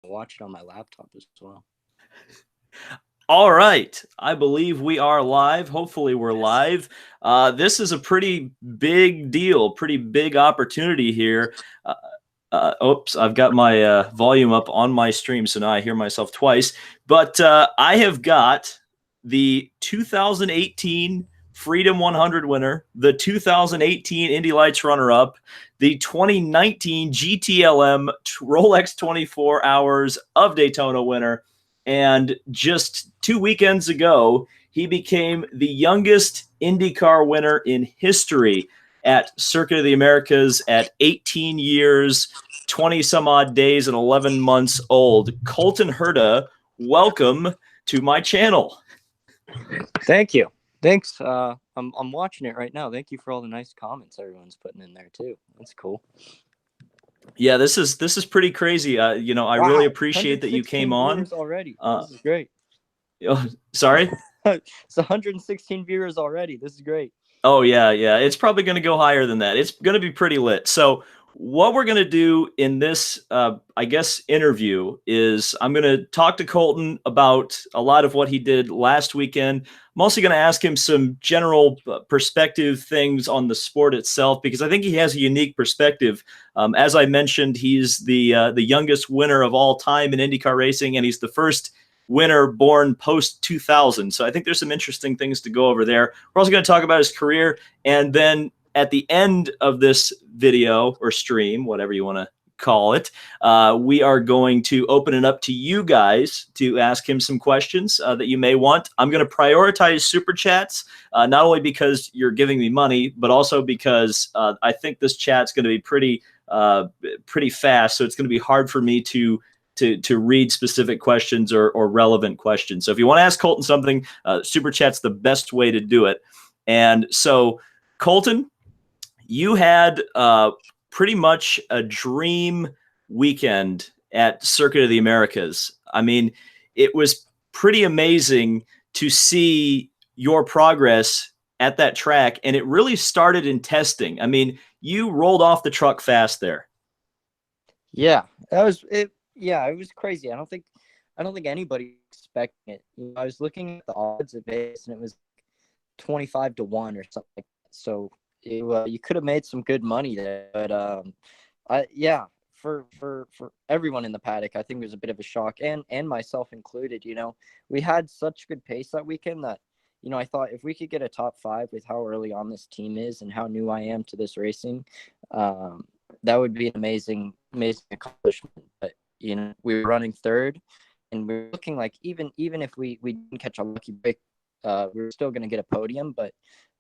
watch it on my laptop as well. All right. I believe we are live. Hopefully, we're Yes. live. This is a pretty big deal, pretty big opportunity here. Uh, Oops, I've got my volume up on my stream, so now I hear myself twice. But I have got the 2018 Freedom 100 winner, the 2018 Indy Lights runner up, the 2019 GTLM Rolex 24 Hours of Daytona winner. And just 2 weekends ago, he became the youngest IndyCar winner in history at Circuit of the Americas at 18 years, 20 some odd days, and 11 months old. Colton Herta, welcome to my channel. Thank you. Thanks. I'm watching it right now. Thank you for all the nice comments everyone's putting in there too. That's cool. Yeah, this is pretty crazy. I really Wow, appreciate that you came 116 on. viewers already. Uh, This is great. Sorry. It's 116 viewers already. This is great. Oh yeah. It's probably going to go higher than that. It's going to be pretty lit. So what we're going to do in this, I guess, interview is I'm going to talk to Colton about a lot of what he did last weekend. I'm also going to ask him some general perspective things on the sport itself because I think he has a unique perspective. As I mentioned, he's the youngest winner of all time in IndyCar racing, and he's the first winner born post 2000. So I think there's some interesting things to go over there. We're also going to talk about his career. And then at the end of this video or stream, whatever you want to call it, we are going to open it up to you guys to ask him some questions that you may want. I'm going to prioritize super chats, not only because you're giving me money, but also because I think this chat's going to be pretty fast. So it's going to be hard for me to read specific questions or relevant questions. So if you want to ask Colton something, super chat's the best way to do it. And so, Colton, you had pretty much a dream weekend at Circuit of the Americas. I mean, it was pretty amazing to see your progress at that track, and it really started in testing. I mean, you rolled off the truck fast there. Yeah, that was it. Yeah, it was crazy. I don't think anybody expecting it. I was looking at the odds of Vegas, and it was 25 to 1 or something like that. So you could have made some good money there. But for everyone in the paddock, I think it was a bit of a shock, and myself included. We had such good pace that weekend that I thought if we could get a top 5 with how early on this team is and how new I am to this racing, that would be an amazing accomplishment. But we were running third, and we were looking like even if we didn't catch a lucky break, we were still going to get a podium. But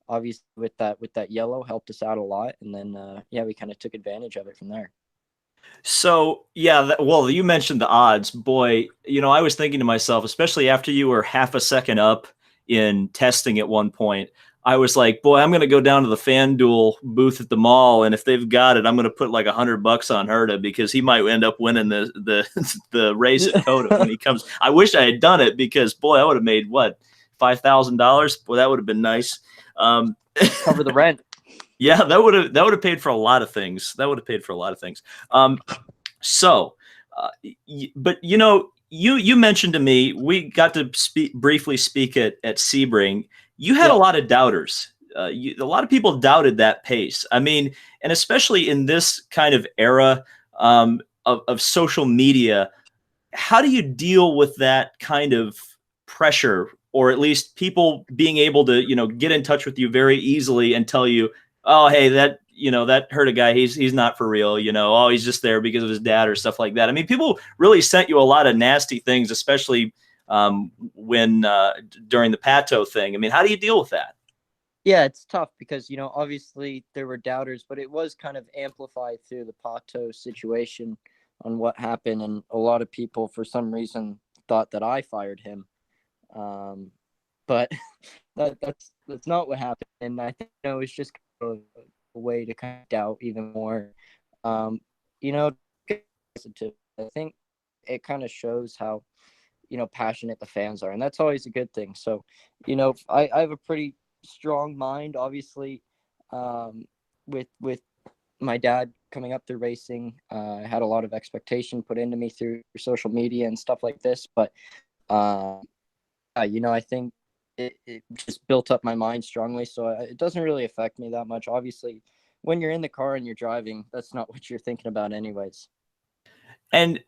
obviously with that yellow helped us out a lot, and then we kind of took advantage of it from there. So yeah, well, you mentioned the odds. Boy, I was thinking to myself, especially after you were half a second up in testing at one point, I was like, boy, I'm going to go down to the FanDuel booth at the mall, and if they've got it, I'm going to put like $100 on Herta because he might end up winning the race at COTA when he comes. I wish I had done it because, boy, I would have made what, $5,000. Boy, that would have been nice. Cover the rent. Yeah, that would have paid for a lot of things. But you mentioned to me, we got to briefly speak at Sebring. You had a lot of doubters. A lot of people doubted that pace. I mean, and especially in this kind of era of social media, how do you deal with that kind of pressure, or at least people being able to, get in touch with you very easily and tell you, oh, hey, that Herta guy, he's not for real, oh, he's just there because of his dad or stuff like that. I mean, people really sent you a lot of nasty things, especially when during the Pato thing. I mean, how do you deal with that? Yeah, it's tough because, obviously there were doubters, but it was kind of amplified through the Pato situation on what happened. And a lot of people, for some reason, thought that I fired him. But that's not what happened. And I think, it's just kind of a way to kind of doubt even more. I think it kind of shows how, passionate the fans are. And that's always a good thing. So, I have a pretty strong mind, obviously, with my dad coming up through racing. I had a lot of expectation put into me through social media and stuff like this, but I think it just built up my mind strongly, so it doesn't really affect me that much. Obviously, when you're in the car and you're driving, that's not what you're thinking about anyways. And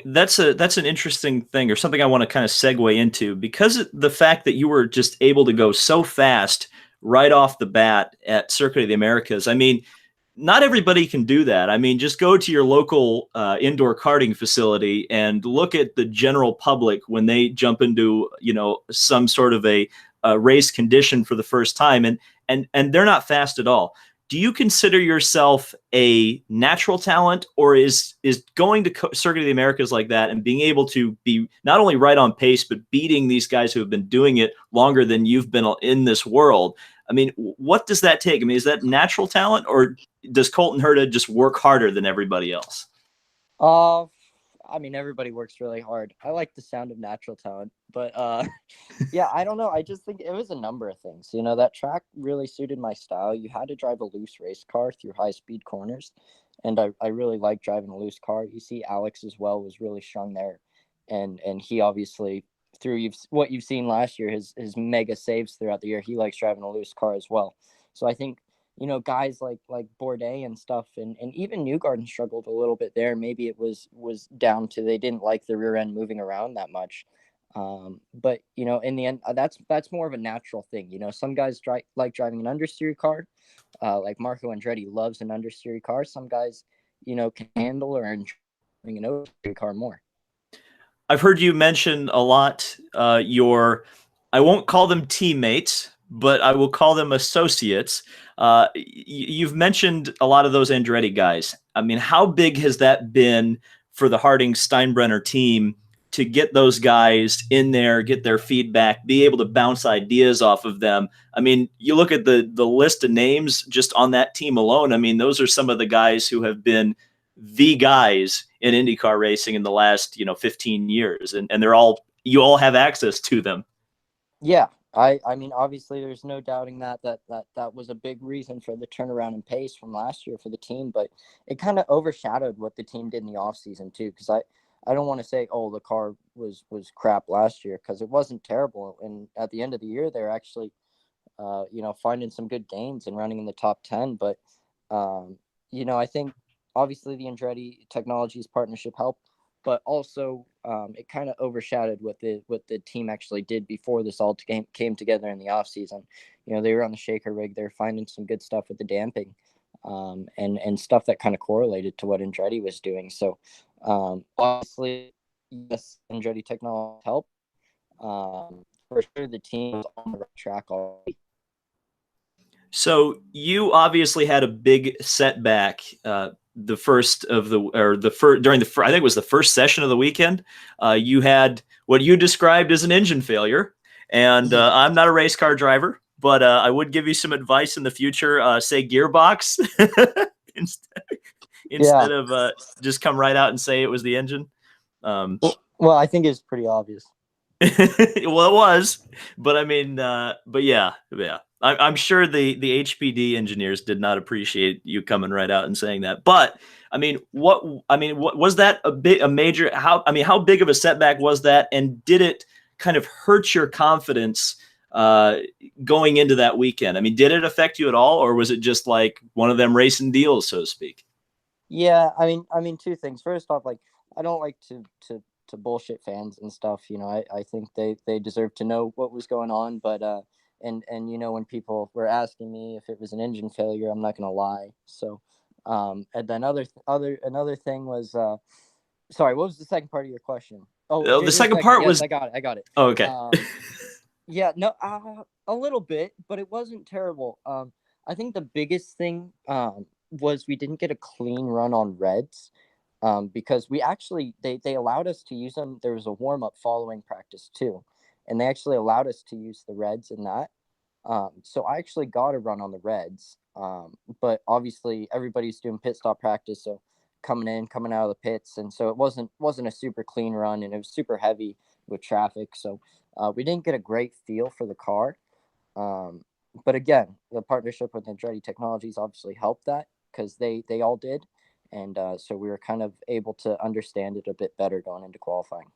that's an interesting thing, or something I want to kind of segue into, because the fact that you were just able to go so fast right off the bat at Circuit of the Americas. I mean, not everybody can do that. I mean, just go to your local indoor karting facility and look at the general public when they jump into some sort of a race condition for the first time, and they're not fast at all. Do you consider yourself a natural talent, or is going to Circuit of the Americas like that and being able to be not only right on pace but beating these guys who have been doing it longer than you've been in this world? I mean, what does that take? I mean, is that natural talent, or does Colton Herta just work harder than everybody else? Uh, I mean, everybody works really hard. I like the sound of natural talent, but yeah, I don't know. I just think it was a number of things. That track really suited my style. You had to drive a loose race car through high speed corners, and I really like driving a loose car. You see, Alex as well was really strong there, and he obviously through what you've seen last year, his mega saves throughout the year. He likes driving a loose car as well. So I think guys like Bourdais and stuff, and even Newgarden struggled a little bit there. Maybe it was down to they didn't like the rear end moving around that much. But in the end, that's more of a natural thing. Some guys like driving an understeer car, like Marco Andretti loves an understeer car. Some guys, can handle or enjoy driving an oversteer car more. I've heard you mention a lot I won't call them teammates, but I will call them associates. You've mentioned a lot of those Andretti guys. I mean, how big has that been for the Harding Steinbrenner team to get those guys in there, get their feedback, be able to bounce ideas off of them? I mean, you look at the list of names just on that team alone. I mean, those are some of the guys who have been the guys in IndyCar racing in the last 15 years, and you all have access to them. Yeah, I mean, obviously, there's no doubting that was a big reason for the turnaround in pace from last year for the team, but it kind of overshadowed what the team did in the off season too. Because I don't want to say, oh, the car was crap last year, because it wasn't terrible, and at the end of the year, they're actually finding some good gains and running in the top 10. But I think obviously the Andretti Technologies partnership helped, but also it kind of overshadowed what the team actually did before this all came together in the off season. They were on the shaker rig. They're finding some good stuff with the damping, and stuff that kind of correlated to what Andretti was doing. So obviously, yes, Andretti Technologies helped. For sure, the team was on the right track already. So you obviously had a big setback the first of the or the first during the I think it was the first session of the weekend. You had what you described as an engine failure, and I'm not a race car driver, but I would give you some advice in the future. Say gearbox instead, Yeah. instead of just come right out and say it was the engine. Um, Well, I think it's pretty obvious. well, it was, but I mean, but yeah. I'm sure the HPD engineers did not appreciate you coming right out and saying that. But what was that a major? How big of a setback was that, and did it kind of hurt your confidence going into that weekend? I mean, did it affect you at all, or was it just like one of them racing deals, so to speak? Yeah, I mean, two things. First off, like, I don't like to bullshit fans and stuff. I think they deserve to know what was going on. But and when people were asking me if it was an engine failure, I'm not gonna lie. So, and then another thing was sorry, what was the second part of your question? Oh, The your second second. part Yes, was I got it. I got it. oh, okay. Yeah, no, a little bit, but it wasn't terrible. I think the biggest thing was we didn't get a clean run on reds, because we actually they allowed us to use them. There was a warm up following practice too, and they actually allowed us to use the reds in that. So I actually got a run on the reds, but obviously everybody's doing pit stop practice, so coming out of the pits, and so it wasn't a super clean run, and it was super heavy with traffic. So we didn't get a great feel for the car. But again, the partnership with Andretti Technologies obviously helped that. because they all did, and so we were kind of able to understand it a bit better going into qualifying.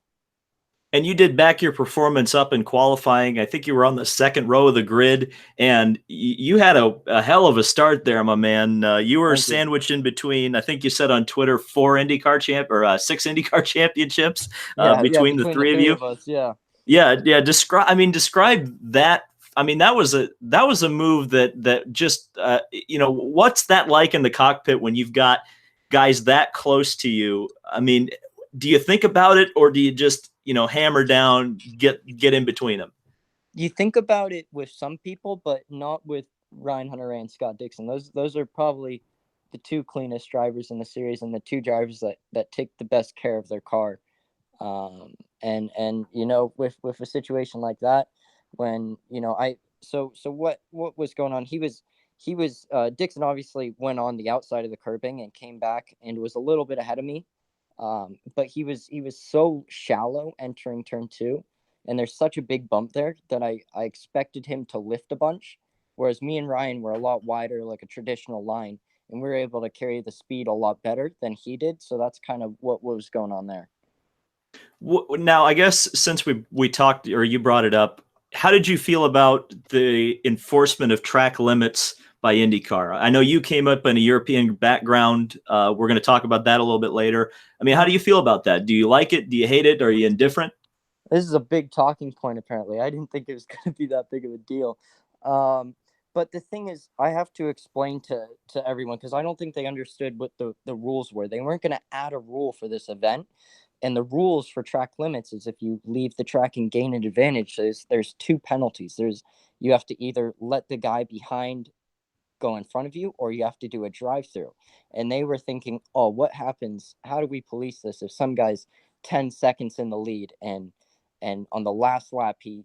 And you did back your performance up in qualifying. I think you were on the second row of the grid, and you had a hell of a start there, my man. You were Thank you. sandwiched in between, I think you said on Twitter, six IndyCar championships Yeah, between the between the three of three you. of us, yeah. Yeah. Describe that. I mean, that was a move that just what's that like in the cockpit when you've got guys that close to you? I mean, do you think about it, or do you just hammer down, get in between them? You think about it with some people, but not with Ryan Hunter and Scott Dixon. Those are probably the two cleanest drivers in the series, and the two drivers that take the best care of their car. And with a situation like that, when I so what was going on? He was Dixon obviously went on the outside of the curbing and came back and was a little bit ahead of me. But he was so shallow entering turn two, and there's such a big bump there that I expected him to lift a bunch, whereas me and Ryan were a lot wider, like a traditional line, and we were able to carry the speed a lot better than he did. So that's kind of what was going on there. Now, I guess since we talked, or you brought it up, how did you feel about the enforcement of track limits by IndyCar? I know you came up in a European background. We're going to talk about that a little bit later. I mean, how do you feel about that? Do you like it? Do you hate it? Are you indifferent? This is a big talking point, apparently. I didn't think it was going to be that big of a deal. Um, but the thing is, I have to explain to everyone because I don't think they understood what the rules were. They weren't going to add a rule for this event. And the rules for track limits is if you leave the track and gain an advantage, there's two penalties. You have to either let the guy behind go in front of you or you have to do a drive through. And they were thinking, oh, what happens? How do we police this if some guy's 10 seconds in the lead and on the last lap he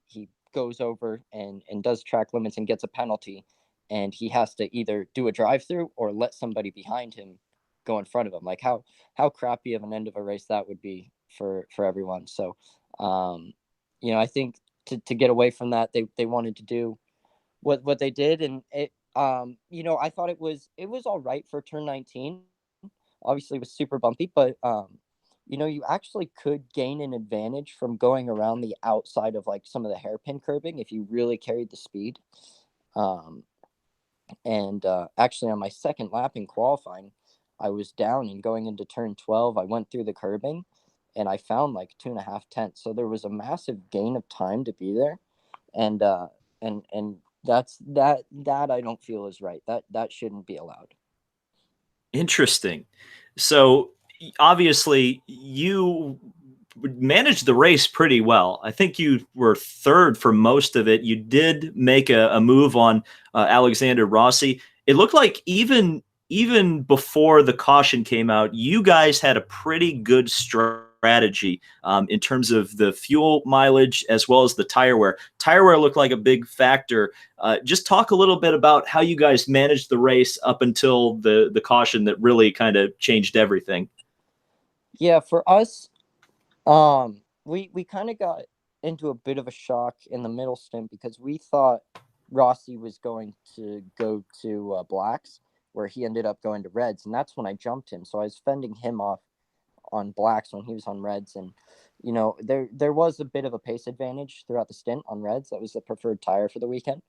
goes over and does track limits and gets a penalty, and he has to either do a drive through or let somebody behind him go in front of him? Like how crappy of an end of a race that would be for everyone. So I think to get away from that, they wanted to do what they did, and I thought it was all right for turn 19. Obviously it was super bumpy, but you actually could gain an advantage from going around the outside of like some of the hairpin curbing if you really carried the speed. um and actually on my second lap in qualifying, I was down, and going into turn 12 I went through the curbing and I found like 2.5 tenths, so there was a massive gain of time to be there. And that I don't feel is right. That shouldn't be allowed. Interesting. So obviously you managed the race pretty well. I think you were third for most of it. You did make a move on Alexander Rossi. It looked like even before the caution came out, you guys had a pretty good strategy in terms of the fuel mileage as well as the tire wear. Tire wear looked like a big factor. Just talk a little bit about how you guys managed the race up until the caution that really kind of changed everything. Yeah, for us, we kind of got into a bit of a shock in the middle stint because we thought Rossi was going to go to blacks, where he ended up going to reds, and that's when I jumped him. So I was fending him off on blacks when he was on reds, and there was a bit of a pace advantage throughout the stint on reds. That was the preferred tire for the weekend.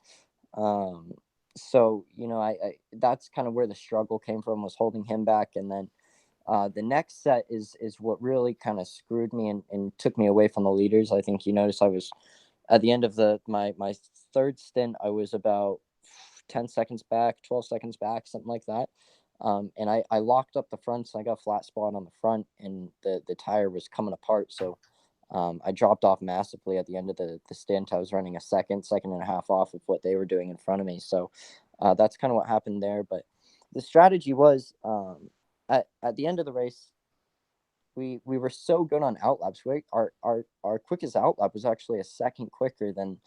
So I that's kind of where the struggle came from, was holding him back. And then the next set is what really kind of screwed me and took me away from the leaders. I think you noticed I was at the end of my third stint, I was about 10 seconds back, 12 seconds back, something like that. And I locked up the front, so I got a flat spot on the front, and the tire was coming apart. So I dropped off massively at the end of the stint. I was running a second and a half off of what they were doing in front of me. So that's kind of what happened there. But the strategy was at the end of the race, we were so good on outlaps. Our quickest outlap was actually a second quicker than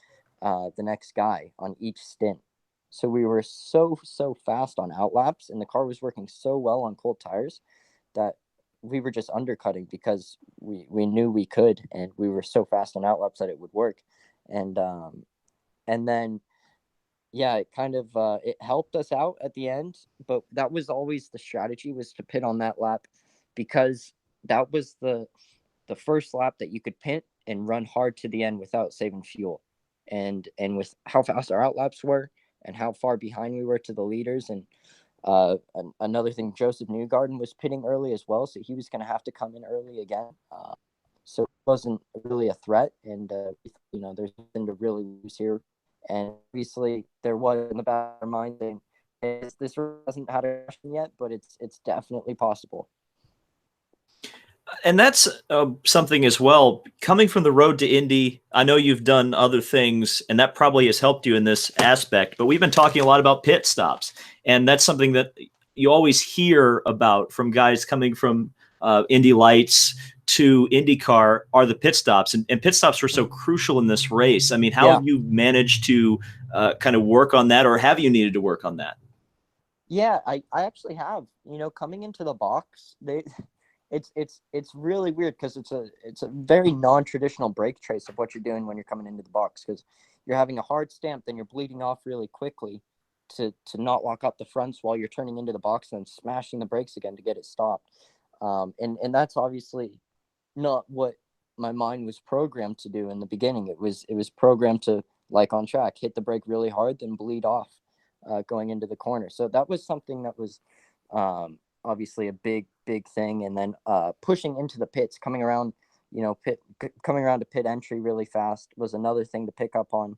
the next guy on each stint. So we were so fast on outlaps, and the car was working so well on cold tires that we were just undercutting because we knew we could, and we were so fast on outlaps that it would work. And then yeah, it kind of it helped us out at the end, but that was always the strategy, was to pit on that lap, because that was the first lap that you could pit and run hard to the end without saving fuel. And with how fast our outlaps were and how far behind we were to the leaders, and another thing, Joseph Newgarden was pitting early as well, so he was going to have to come in early again. So it wasn't really a threat, and there's nothing to really lose here. And obviously, there was in the back of our mind saying, this hasn't had a question yet, but it's definitely possible. And that's something as well. Coming from the road to Indy, I know you've done other things, and that probably has helped you in this aspect. But we've been talking a lot about pit stops, and that's something that you always hear about from guys coming from Indy Lights to IndyCar are the pit stops, and pit stops were so crucial in this race. I mean, how Yeah. have you managed to kind of work on that, or have you needed to work on that? Yeah, I actually have. Coming into the box, it's really weird, because it's a very non-traditional brake trace of what you're doing when you're coming into the box, because you're having a hard stamp, then you're bleeding off really quickly to not lock up the fronts while you're turning into the box, and then smashing the brakes again to get it stopped. And that's obviously not what my mind was programmed to do in the beginning. It was programmed to, like on track, hit the brake really hard, then bleed off going into the corner. So that was something that was obviously a big thing. And then pushing into the pits, coming around, coming around to pit entry really fast was another thing to pick up on.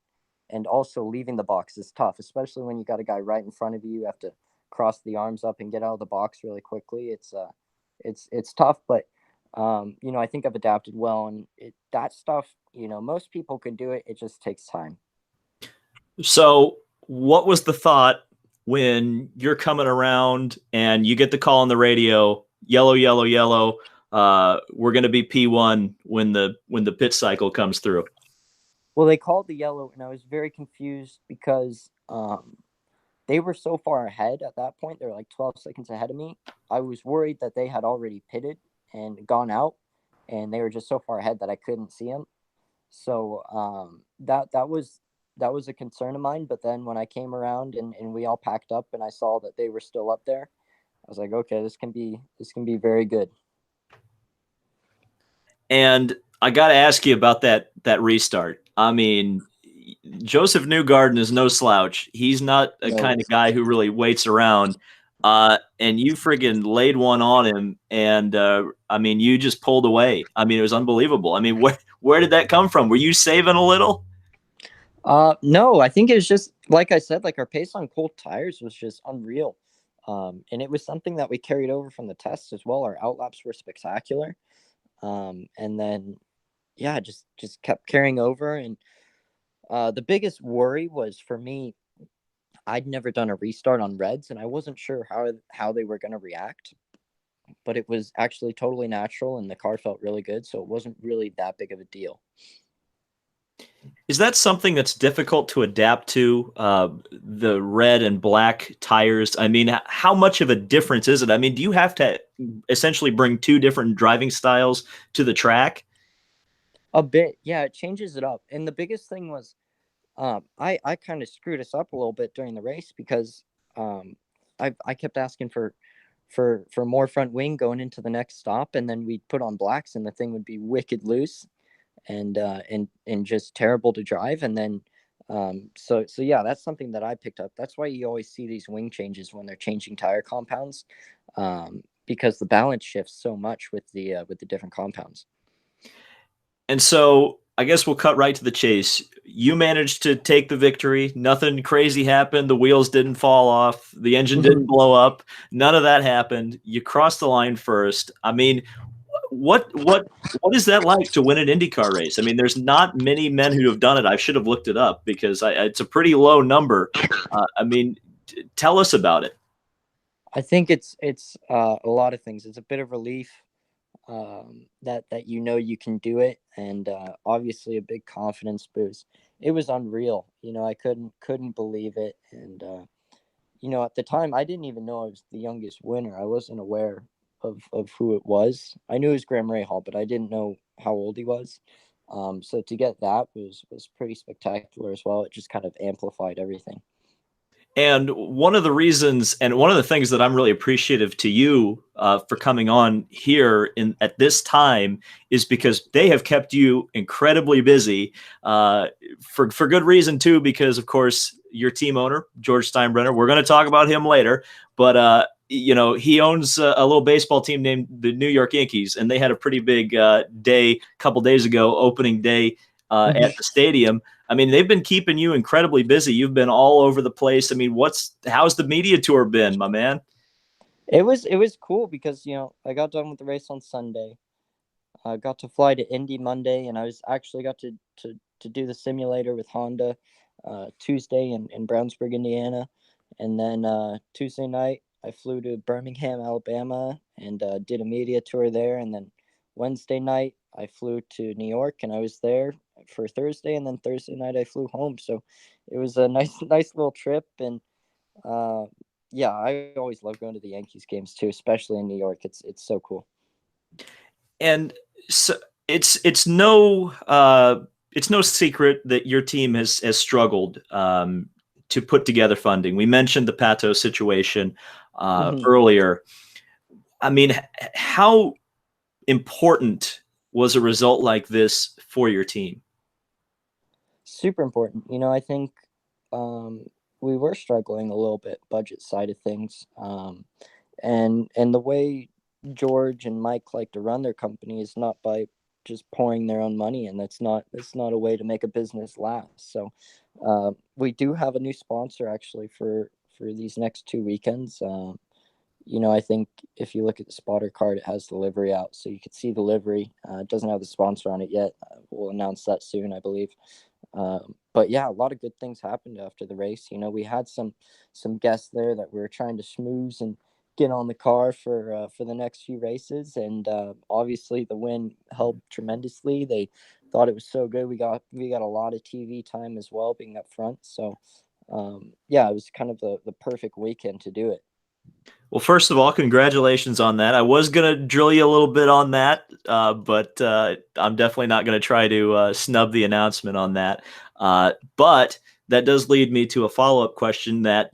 And also leaving the box is tough, especially when you got a guy right in front of you. You have to cross the arms up and get out of the box really quickly. It's tough, but I think I've adapted well, and that stuff, most people can do it. It just takes time. So, what was the thought when you're coming around and you get the call on the radio, yellow, yellow, yellow? We're going to be P1 when the pit cycle comes through. Well, they called the yellow, and I was very confused because they were so far ahead at that point. They were like 12 seconds ahead of me. I was worried that they had already pitted and gone out, and they were just so far ahead that I couldn't see them. So that was a concern of mine. But then when I came around, and we all packed up, and I saw that they were still up there, I was like, okay, this can be very good. And I got to ask you about that restart. I mean, Joseph Newgarden is no slouch. He's not a No. kind of guy who really waits around. And you friggin' laid one on him, and I mean, you just pulled away. I mean, it was unbelievable. I mean, where did that come from? Were you saving a little? No, I think it was just like I said, like our pace on cold tires was just unreal. And it was something that we carried over from the tests as well. Our outlaps were spectacular. And then yeah, just kept carrying over. And the biggest worry was for me, I'd never done a restart on reds, and I wasn't sure how they were going to react. But it was actually totally natural, and the car felt really good, so it wasn't really that big of a deal. Is that something that's difficult to adapt to, the red and black tires? I mean, how much of a difference is it? I mean, do you have to essentially bring two different driving styles to the track? A bit, yeah, it changes it up. And the biggest thing was, I kind of screwed us up a little bit during the race, because um, I kept asking for more front wing going into the next stop, and then we'd put on blacks, and the thing would be wicked loose, and just terrible to drive. And then so yeah, that's something that I picked up. That's why you always see these wing changes when they're changing tire compounds, because the balance shifts so much with the different compounds. And so I guess we'll cut right to the chase. You managed to take the victory. Nothing crazy happened. The wheels didn't fall off. The engine didn't blow up. None of that happened. You crossed the line first. I mean, what is that like to win an IndyCar race? I mean, there's not many men who have done it. I should have looked it up because it's a pretty low number. I mean, tell us about it. I think it's a lot of things. It's a bit of relief, that you can do it, and obviously a big confidence boost. It was unreal. I couldn't believe it. And at the time, I didn't even know I was the youngest winner. I wasn't aware of who it was. I knew it was Graham Rahal, but I didn't know how old he was. So to get that was pretty spectacular as well. It just kind of amplified everything. And one of the reasons, and one of the things that I'm really appreciative to you for coming on here at this time is because they have kept you incredibly busy for good reason too. Because of course your team owner George Steinbrenner, we're going to talk about him later, but he owns a little baseball team named the New York Yankees, and they had a pretty big day a couple days ago, opening day at the stadium. I mean, they've been keeping you incredibly busy. You've been all over the place. I mean, how's the media tour been, my man? It was cool because I got done with the race on Sunday. I got to fly to Indy Monday, and I was actually got to do the simulator with Honda Tuesday in Brownsburg, Indiana, and then Tuesday night I flew to Birmingham, Alabama, and did a media tour there, and then Wednesday night I flew to New York, and I was there for Thursday, and then Thursday night I flew home. So it was a nice little trip, and uh, yeah, I always love going to the Yankees games too, especially in New York. It's so cool. And so it's no secret that your team has struggled to put together funding. We mentioned the Pato situation Hmm. earlier. I mean, how important was a result like this for your team? Super important. I think um, we were struggling a little bit budget side of things, and the way George and Mike like to run their company is not by just pouring their own money in. That's not a way to make a business last. So we do have a new sponsor actually for these next 2 weekends. I think if you look at the spotter card, it has the livery out, so you could see the livery. It doesn't have the sponsor on it yet. We'll announce that soon, I believe. But yeah, a lot of good things happened after the race. We had some guests there that we were trying to schmooze and get on the car for the next few races, and obviously the win helped tremendously. They thought it was so good. We got a lot of TV time as well, being up front. So yeah, it was kind of the perfect weekend to do it. Well, first of all, congratulations on that. I was going to drill you a little bit on that, but I'm definitely not going to try to snub the announcement on that. But that does lead me to a follow-up question that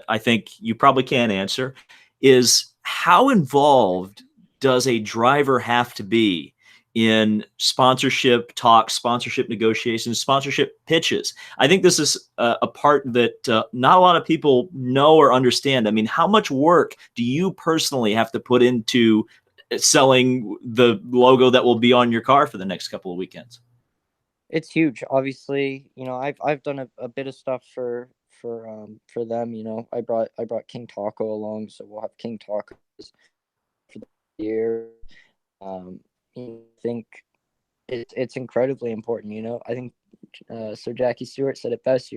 I think you probably can't answer, is how involved does a driver have to be in sponsorship talks, sponsorship negotiations, sponsorship pitches? I think this is a part that not a lot of people know or understand. I mean, how much work do you personally have to put into selling the logo that will be on your car for the next couple of weekends? It's huge. Obviously, I've done a bit of stuff for them. I brought King Taco along, so we'll have King Tacos for the year. I think it's incredibly important. I think Sir Jackie Stewart said it best.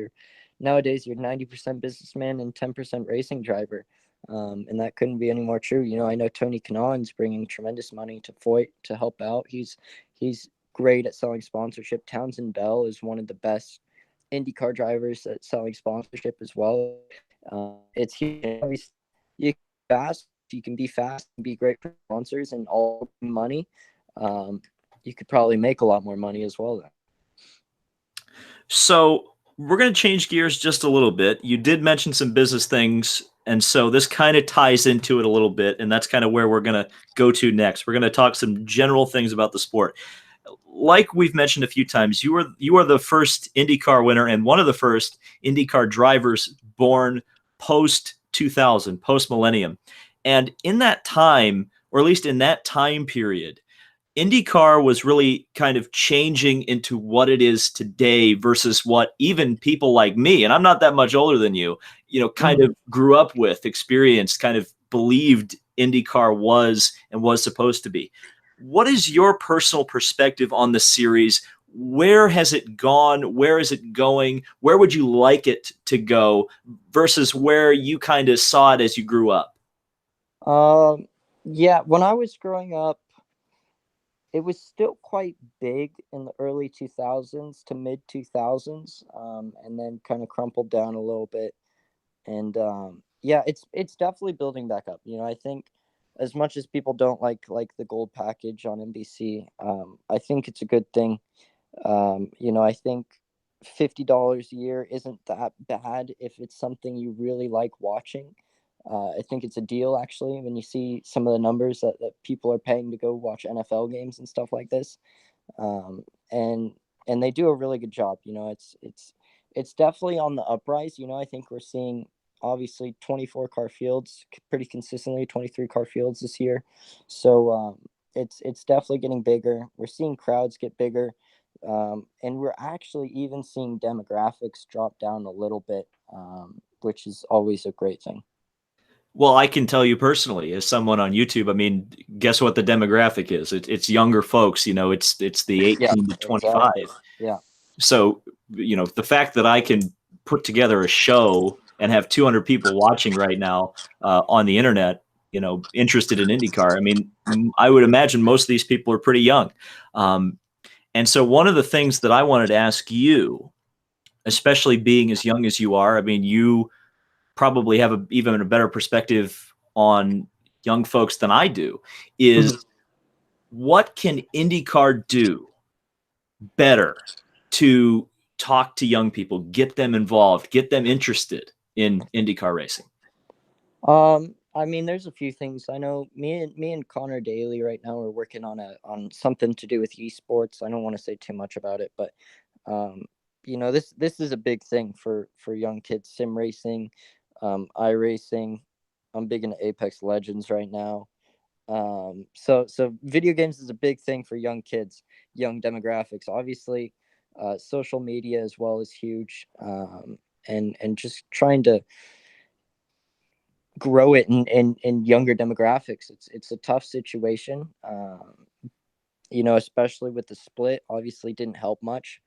Nowadays you're 90% businessman and 10% racing driver, and that couldn't be any more true. I know Tony Kanon's bringing tremendous money to Foyt to help out. He's great at selling sponsorship. Townsend Bell is one of the best IndyCar drivers at selling sponsorship as well. It's huge. You fast. You can be fast and be great for sponsors and all money. Um, you could probably make a lot more money as well. Then. So we're going to change gears just a little bit. You did mention some business things, and so this kind of ties into it a little bit, and that's kind of where we're going to go to next. We're going to talk some general things about the sport. Like we've mentioned a few times, you are the first IndyCar winner and one of the first IndyCar drivers born post 2000, post millennium. And in that time, or at least in that time period, IndyCar was really kind of changing into what it is today versus what even people like me, and I'm not that much older than you, kind Mm-hmm. of grew up with, experienced, kind of believed IndyCar was and was supposed to be. What is your personal perspective on the series? Where has it gone? Where is it going? Where would you like it to go versus where you kind of saw it as you grew up? Um, yeah, when I was growing up, it was still quite big in the early 2000s to mid 2000s, and then kind of crumpled down a little bit. And yeah, it's definitely building back up. I think as much as people don't like the gold package on NBC, I think it's a good thing. I think $50 a year isn't that bad if it's something you really like watching. I think it's a deal, actually, when you see some of the numbers that people are paying to go watch NFL games and stuff like this. um, and and they do a really good job. It's definitely on the uprise. I think we're seeing obviously 24 car fields pretty consistently, 23 car fields this year. So it's definitely getting bigger. We're seeing crowds get bigger, and we're actually even seeing demographics drop down a little bit, which is always a great thing. Well, I can tell you personally, as someone on YouTube, I mean, guess what the demographic is? It's younger folks. It's the Yeah, 18 to exactly. 25. Yeah. So, the fact that I can put together a show and have 200 people watching right now on the internet, interested in IndyCar. I mean, I would imagine most of these people are pretty young. And so one of the things that I wanted to ask you, especially being as young as you are, I mean, you probably have even a better perspective on young folks than I do, is what can IndyCar do better to talk to young people, get them involved, get them interested in IndyCar racing? I mean, there's a few things. I know me and Connor Daly right now are working on something to do with esports. I don't want to say too much about it, but this is a big thing for young kids. Sim racing, iRacing. I'm big into Apex Legends right now. So video games is a big thing for young kids, young demographics. Obviously, social media as well is huge. And just trying to grow it in younger demographics. It's a tough situation. Especially with the split, obviously didn't help much.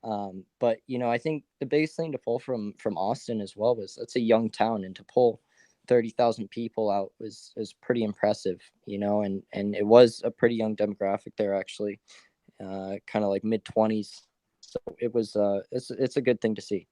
But I think the biggest thing to pull from Austin as well was that's a young town, and to pull 30,000 people out was pretty impressive. And it was a pretty young demographic there, actually, kind of like mid-20s. So it's a good thing to see.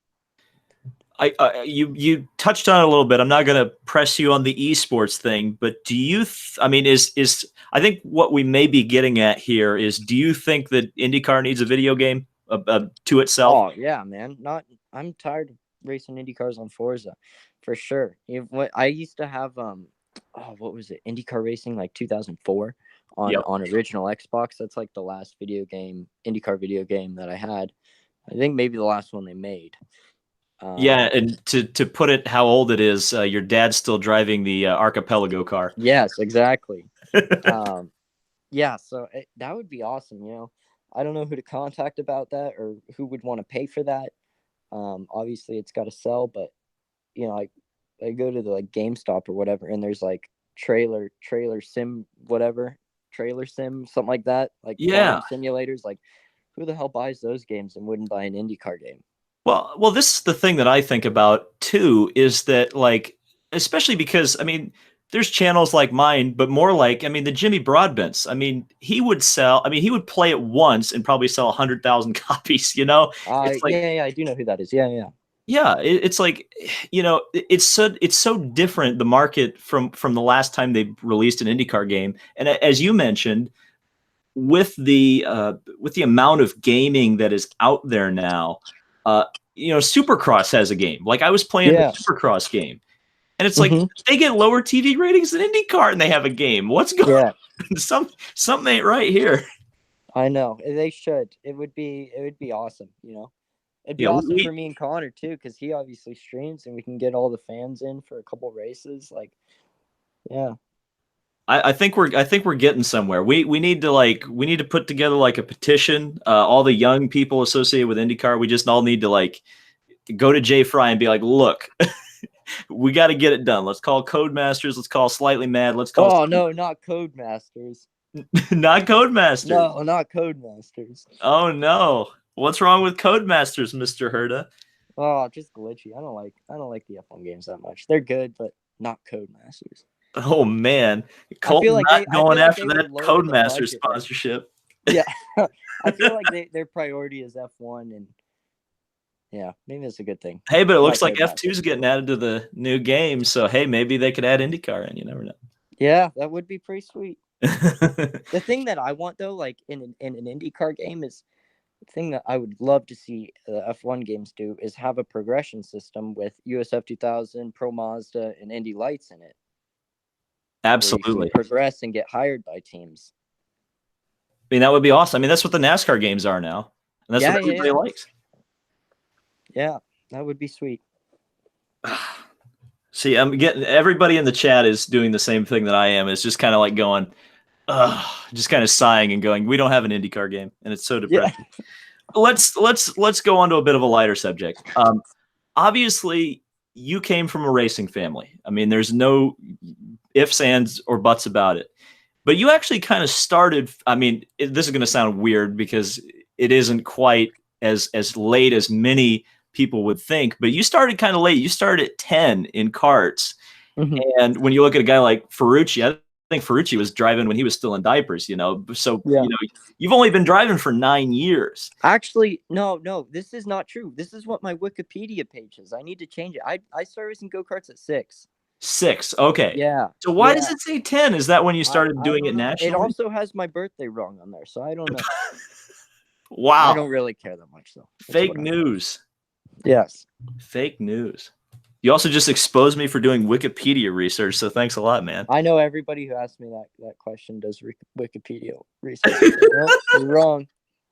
You touched on it a little bit. I'm not going to press you on the esports thing, but do you? I mean, is I think what we may be getting at here is: do you think that IndyCar needs a video game to itself? Oh yeah, man. Not I'm tired of racing Indy cars on Forza, for sure. What I used to have, what was it? IndyCar Racing, like 2004, on Yep. on original Xbox. That's like the last IndyCar video game that I had. I think maybe the last one they made. Yeah, Um, and to put it how old it is, your dad's still driving the Archipelago car. yes, exactly. Um, yeah, so that would be awesome. I don't know who to contact about that, or who would want to pay for that. Obviously, it's got to sell, but I go to the like GameStop or whatever, and there's like trailer sim, whatever, trailer sim, something like that, like Yeah. farm simulators. Like, who the hell buys those games and wouldn't buy an IndyCar game? Well, this is the thing that I think about too, is that, like, especially because I mean, there's channels like mine, but more like, I mean, the Jimmy Broadbents. I mean, he would sell. I mean, he would play it once and probably sell 100,000 copies. It's like, Yeah, I do know who that is. Yeah, yeah. yeah, it's like, it's so different, the market from the last time they released an IndyCar game, and as you mentioned, with the amount of gaming that is out there now, uh, Supercross has a game. Like, I was playing the Yeah. Supercross game, and it's like Hmm. they get lower TV ratings than IndyCar, and they have a game. What's going Yeah, on? Something ain't right here. I know. They should. It would be awesome. It'd be Yeah, awesome for me and Connor too, because he obviously streams, and we can get all the fans in for a couple races. Like, yeah. I think we're getting somewhere. We need to put together like a petition. All the young people associated with IndyCar, we just all need to like go to Jay Fry and be like, look, we got to get it done. Let's call Codemasters. Let's call Slightly Mad. Let's call Oh no, not Codemasters. not Codemasters. No, not Codemasters. Oh no, what's wrong with Codemasters, Mr. Herta? Oh, just glitchy. I don't like the F1 games that much. They're good, but not Codemasters. Oh man, I feel Colton like not they I going feel like after they would that lower the Codemasters budget then. sponsorship. Yeah. I feel like their priority is F1, and yeah, maybe that's a good thing. Hey, but it I looks like like F2 is Codemasters. getting added to the new game, so hey, maybe they could add IndyCar in. You never know. Yeah, that would be pretty sweet. The thing that I want though, like in an IndyCar game, is thing that I would love to see the F1 games do is have a progression system with USF 2000, Pro Mazda, and Indy Lights in it, where you can Absolutely. progress and get hired by teams. I mean, that would be awesome. I mean, that's what the NASCAR games are now, and that's what everybody likes. Yeah, that would be sweet. See, I'm getting everybody in the chat is doing the same thing that I am. It's just kind of like going, just kind of sighing and going, we don't have an IndyCar game, and it's so depressing. Yeah. Let's go on to a bit of a lighter subject. Obviously, you came from a racing family. I mean, there's no ifs, ands, or buts about it. But you actually kind of started. I mean, this is going to sound weird because it isn't quite as late as many people would think. But you started kind of late. You started at 10 in karts, and when you look at a guy like Ferrucci, I think Ferrucci was driving when he was still in diapers. So Yeah. you've only been driving for 9 years. Actually, no, this is not true. This is what my Wikipedia page is. I need to change it. I started racing go-karts at 6. 6. Okay. Yeah. So why yeah. does it say 10? Is that when you started I doing don't it know. It nationally? also has my birthday wrong on there, so I don't know. I Wow. don't really care that much, though. It's Fake whatever. news. Yes. Fake news. You also just exposed me for doing Wikipedia research, so thanks a lot, man. I know everybody who asked me that question does Wikipedia research. Well, you're wrong.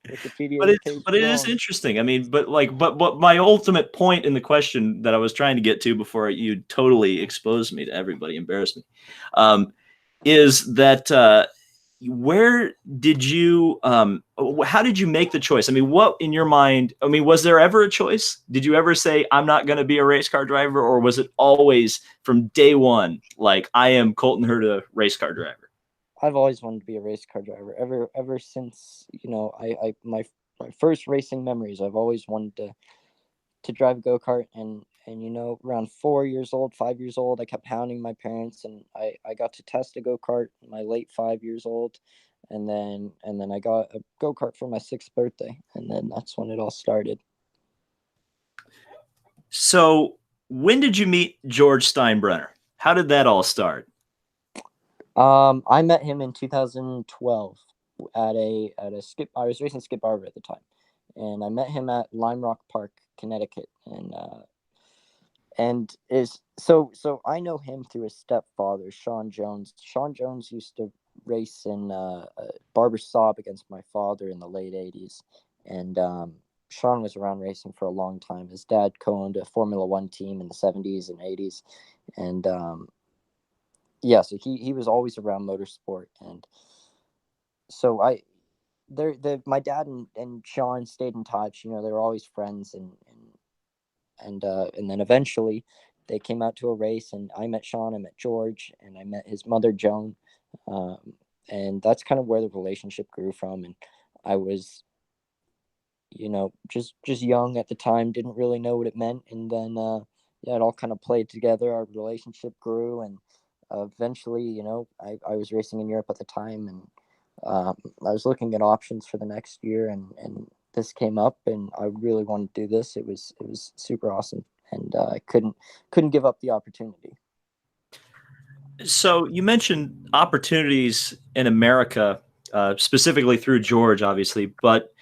Wikipedia But it is interesting. I mean, but my ultimate point in the question that I was trying to get to before you totally exposed me to everybody, embarrassed me, is that where did you how did you make the choice? I mean, what in your mind, I mean, was there ever a choice? Did you ever say, I'm not going to be a race car driver, or was it always from day one, like, I am Colton Herta, race car driver? I've always wanted to be a race car driver. Ever since, my first racing memories, I've always wanted to drive a go-kart, and around 4 years old, 5 years old, I kept hounding my parents, and I got to test a go-kart in my late 5 years old, and then I got a go-kart for my 6th birthday, and then that's when it all started. So when did you meet George Steinbrenner? How did that all start? I met him in 2012 at a skip. I was racing Skip Barber at the time, and I met him at Lime Rock Park, Connecticut, and I know him through his stepfather, Sean Jones. Sean Jones used to race in Barber Saab against my father in the late '80s, and Sean was around racing for a long time. His dad co-owned a Formula One team in the '70s and '80s, and yeah, so he was always around motorsport, and so my dad and Sean stayed in touch. They were always friends, and then eventually they came out to a race, and I met Sean, I met George, and I met his mother Joan, and that's kind of where the relationship grew from. And I was, just young at the time, didn't really know what it meant, and then yeah, it all kind of played together. Our relationship grew, and eventually, I was racing in Europe at the time, and I was looking at options for the next year, and this came up, and I really wanted to do this. It was super awesome, and I couldn't give up the opportunity. So you mentioned opportunities in America, specifically through George, obviously, but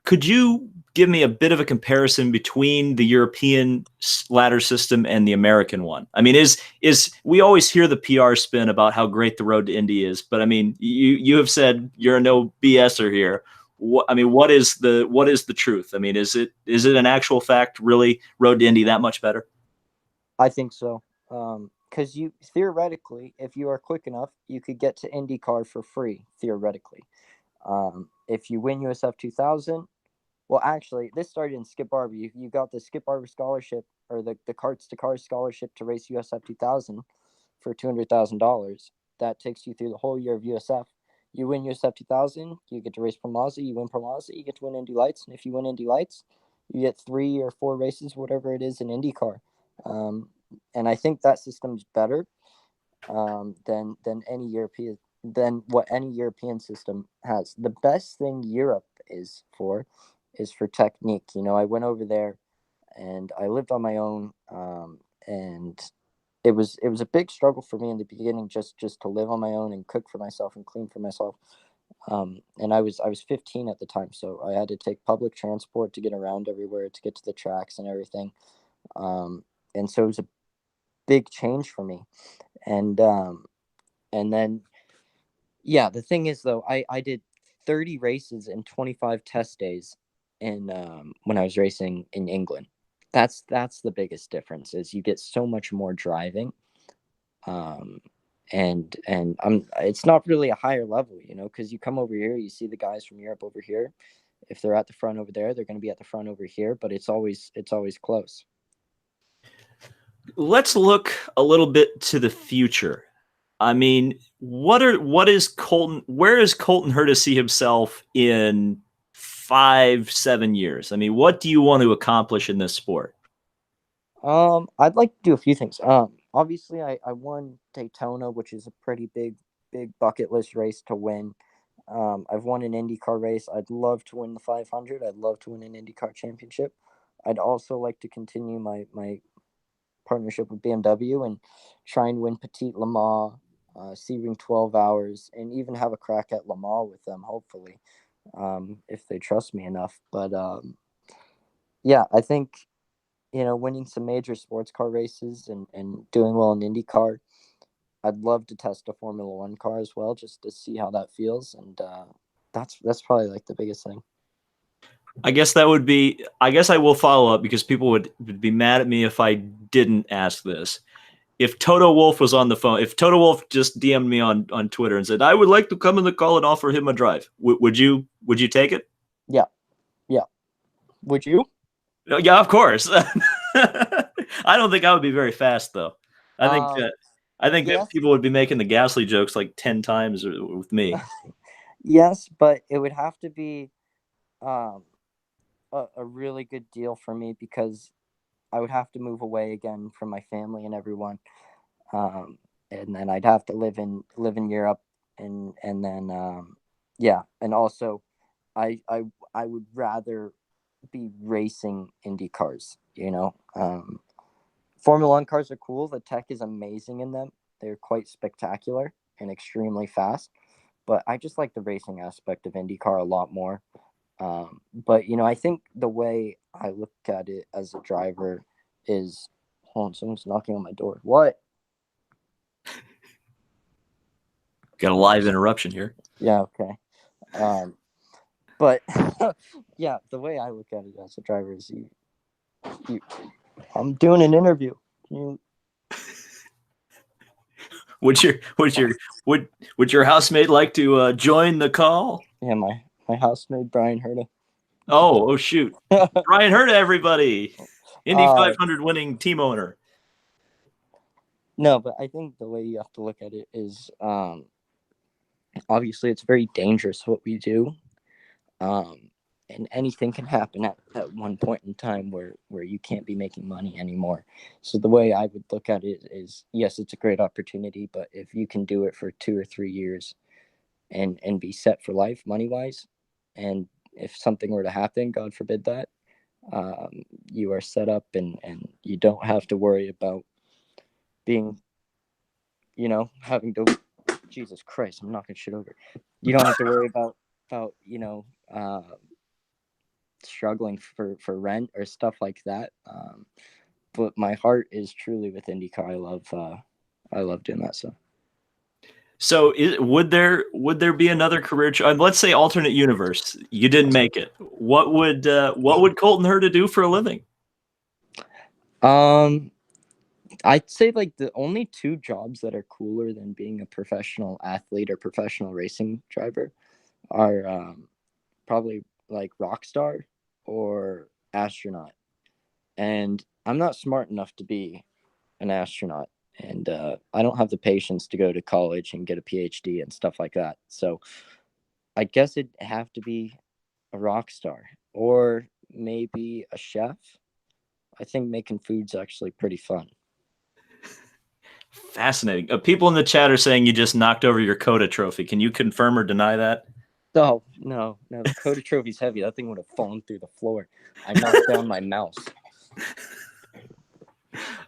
could you give me a bit of a comparison between the European ladder system and the American one? I mean, is we always hear the PR spin about how great the road to Indy is, but I mean, you have said you're no BSer here. What is the truth? I mean, is it an actual fact, really, road to Indy that much better? I think so. Because you theoretically, if you are quick enough, you could get to IndyCar for free, theoretically. If you win USF 2000, well, actually, this started in Skip Barber. You got the Skip Barber scholarship, or the Karts to Cars scholarship to race USF 2000 for $200,000. That takes you through the whole year of USF. You win USF 2000, you get to race Pro Mazda. You win Pro Mazda, you get to win Indy Lights. And if you win Indy Lights, you get 3 or 4 races, whatever it is, in IndyCar. And I think that system's better than any European than what any European system has. The best thing Europe is for technique. I went over there and I lived on my own, and it was a big struggle for me in the beginning, just to live on my own and cook for myself and clean for myself. And I was 15 at the time, so I had to take public transport to get around everywhere, to get to the tracks and everything. And so it was a big change for me. And then, yeah, the thing is though, I did 30 races and 25 test days in when I was racing in England. That's the biggest difference, is you get so much more driving. Um, and it's not really a higher level, because you come over here, you see the guys from Europe over here. If they're at the front over there, they're going to be at the front over here, but it's always close. Let's look a little bit to the future. I mean, what is Colton? Where does Colton Herta see himself in 5, 7 years? I mean, what do you want to accomplish in this sport? I'd like to do a few things. Obviously, I won Daytona, which is a pretty big bucket list race to win. I've won an IndyCar race. I'd love to win the 500. I'd love to win an IndyCar championship. I'd also like to continue my partnership with BMW and try and win Petit Le Mans, Sebring 12 hours, and even have a crack at Le Mans with them, hopefully, if they trust me enough. But yeah, I think, winning some major sports car races and doing well in IndyCar. I'd love to test a Formula One car as well, just to see how that feels. And that's probably like the biggest thing. I guess that would be. I guess I will follow up because people would be mad at me if I didn't ask this. If Toto Wolff was on the phone, if Toto Wolff just DM'd me on Twitter and said I would like to come in the call and offer him a drive, would you take it? Yeah, yeah. Would you? Yeah, of course. I don't think I would be very fast though. I think Um, I think that yes, people would be making the Gasly jokes like 10 times with me. yes, but it would have to be um, a really good deal for me, because I would have to move away again from my family and everyone, um, and then I'd have to live in Europe, and then yeah, and also I would rather be racing Indy cars. Formula One cars are cool. The tech is amazing in them. They're quite spectacular and extremely fast. But I just like the racing aspect of IndyCar a lot more. But I think the way I look at it as a driver is, hold on, someone's knocking on my door. What? Got a live interruption here. Yeah, okay. But yeah, the way I look at it as a driver is, you I'm doing an interview. You Would your housemate like to join the call? Yeah, my housemate Brian Herta. Oh shoot, Brian Herta, everybody, Indy uh 500 winning team owner. no, but I think the way you have to look at it is, obviously it's very dangerous what we do. Um and anything can happen at one point in time where you can't be making money anymore. So the way I would look at it is, yes, it's a great opportunity, but if you can do it for 2 or 3 years and be set for life money wise, and if something were to happen, God forbid that, you are set up, and you don't have to worry about being, having to, Jesus Christ, I'm knocking shit over. You don't have to worry about struggling for rent or stuff like that. But my heart is truly with IndyCar. I love doing that stuff. So would there be another career? Let's say alternate universe, you didn't make it. What would Colton Herta do for a living? Um, I'd say like the only two jobs that are cooler than being a professional athlete or professional racing driver are, probably like rock star or astronaut. And I'm not smart enough to be an astronaut, and I don't have the patience to go to college and get a PhD and stuff like that. So I guess it'd have to be a rock star, or maybe a chef. I think making food's actually pretty fun. Fascinating. People in the chat are saying you just knocked over your COTA trophy. Can you confirm or deny that? Oh, no, the COTA trophy's heavy. That thing would have fallen through the floor. I knocked down my mouse.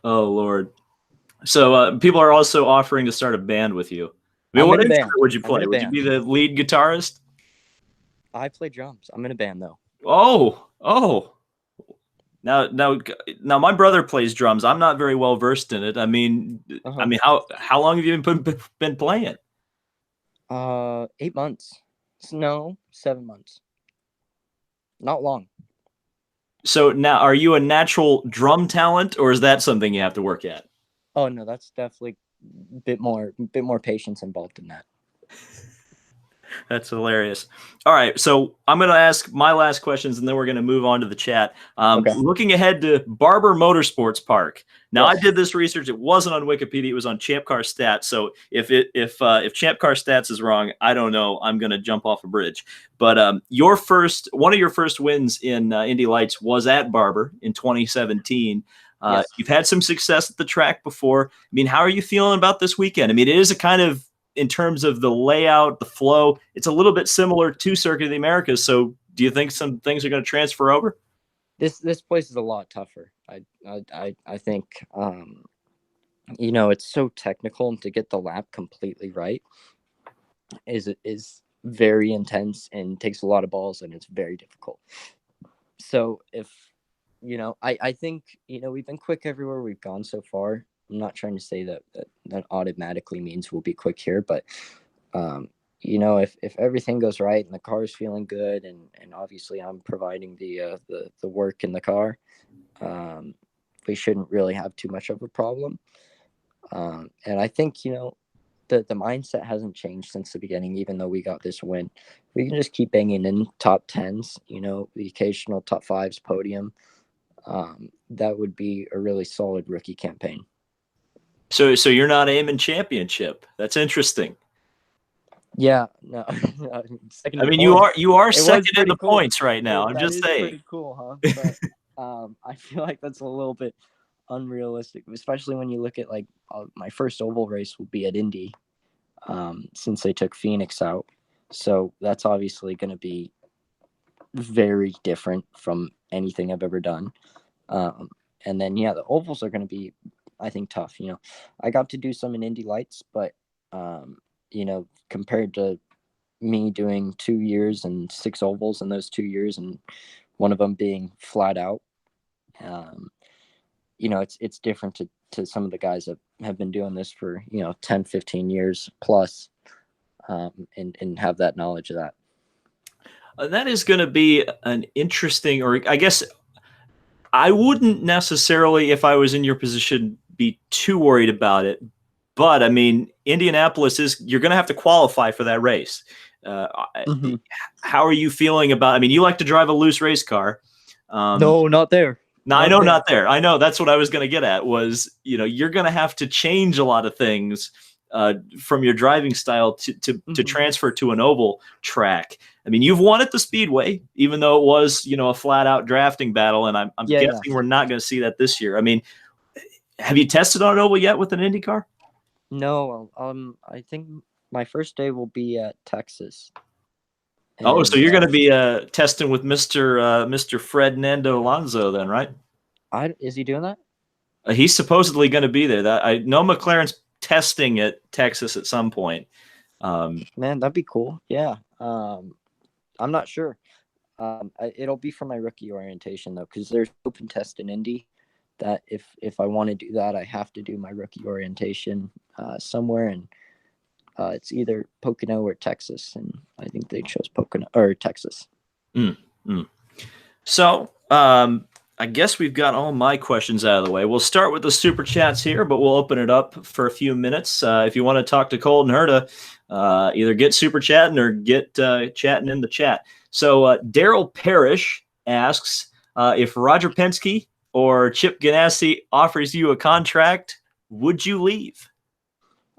Oh Lord. So people are also offering to start a band with you. I mean, I'm what in a instrument band. would you I'm in play? a Would you band. be the lead guitarist? I play drums. I'm in a band though. Oh. Now, my brother plays drums. I'm not very well versed in it. Uh-huh. How long have you been playing? 8 months. No, 7 months. Not long. So now, are you a natural drum talent, or is that something you have to work at? Oh no, that's definitely bit more patience involved in that. That's hilarious. All right, so I'm going to ask my last questions, and then we're going to move on to the chat. Okay. Looking ahead to Barber Motorsports Park. Now, I Yes. did this research. It wasn't on Wikipedia. It was on Champ Car Stats. So if Champ Car Stats is wrong, I don't know. I'm going to jump off a bridge. But one of your first wins in Indy Lights was at Barber in 2017. Yes. You've had some success at the track before. I mean, how are you feeling about this weekend? I mean, it is a kind of, in terms of the layout, the flow, it's a little bit similar to Circuit of the Americas. So do you think some things are going to transfer over? This place is a lot tougher. I think it's so technical, and to get the lap completely right is very intense and takes a lot of balls, and it's very difficult. So if I think we've been quick everywhere we've gone so far. I'm not trying to say that automatically means we'll be quick here, but if everything goes right and the car is feeling good, and obviously I'm providing the work in the car, we shouldn't really have too much of a problem. And I think the mindset hasn't changed since the beginning. Even though we got this win, we can just keep banging in top tens. The occasional top fives podium. That would be a really solid rookie campaign. So you're not aiming championship. That's interesting. Yeah, no, second I in mean, points. you are It was second in pretty the cool. points right now. I'm That just is saying. pretty cool, huh? But I feel like that's a little bit unrealistic, especially when you look at like my first oval race will be at Indy, since they took Phoenix out. So that's obviously going to be very different from anything I've ever done. And then the ovals are going to be, I think, tough. I got to do some in Indy Lights, but compared to me doing 2 years and 6 ovals in those 2 years, and one of them being flat out, it's different to some of the guys that have been doing this for 10, 15 years plus, and have that knowledge of that. That is going to be an interesting, or I guess I wouldn't necessarily, if I was in your position, be too worried about it. But I mean, Indianapolis you're going to have to qualify for that race. Mm-hmm. How are you feeling about? I mean, you like to drive a loose race car. No, not there. No, I know not there. I know that's what I was going to get at. Was you're going to have to change a lot of things from your driving style to transfer to an oval track. I mean, you've won at the Speedway, even though it was a flat out drafting battle, and I'm guessing we're not going to see that this year. I mean, have you tested on an oval yet with an IndyCar? No. I think my first day will be at Texas. So you're going to be testing with Mr. Fred Nando Alonso then, right? Is he doing that? He's supposedly going to be there. That I know McLaren's testing at Texas at some point. Man, that'd be cool. Yeah. I'm not sure. It'll be for my rookie orientation though, because there's open test in Indy. That if I want to do that, I have to do my rookie orientation somewhere, and it's either Pocono or Texas, and I think they chose Pocono or Texas. So I guess we've got all my questions out of the way. We'll start with the super chats here, but we'll open it up for a few minutes. If you want to talk to Colton Herta, either get super chatting or get chatting in the chat. So Daryl Parrish asks if Roger Penske or Chip Ganassi offers you a contract, would you leave?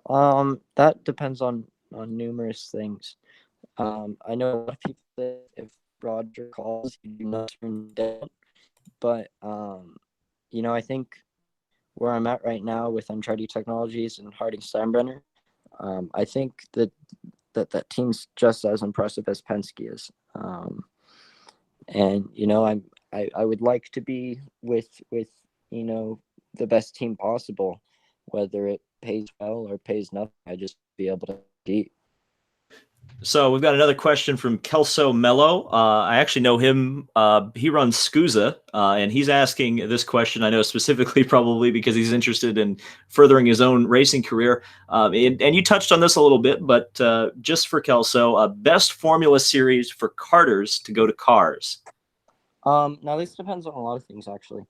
That depends on numerous things. I know a lot of people say if Roger calls, you do not turn down. But I think where I'm at right now with Uncharted Technologies and Harding Steinbrenner, I think that team's just as impressive as Penske is. And I would like to be with the best team possible, whether it pays well or pays nothing. I just be able to deep. So we've got another question from Kelso Mello. I actually know him. He runs SCUSA, and he's asking this question, I know specifically probably because he's interested in furthering his own racing career. And you touched on this a little bit, but just for Kelso, best Formula Series for karters to go to cars. Now this depends on a lot of things, actually.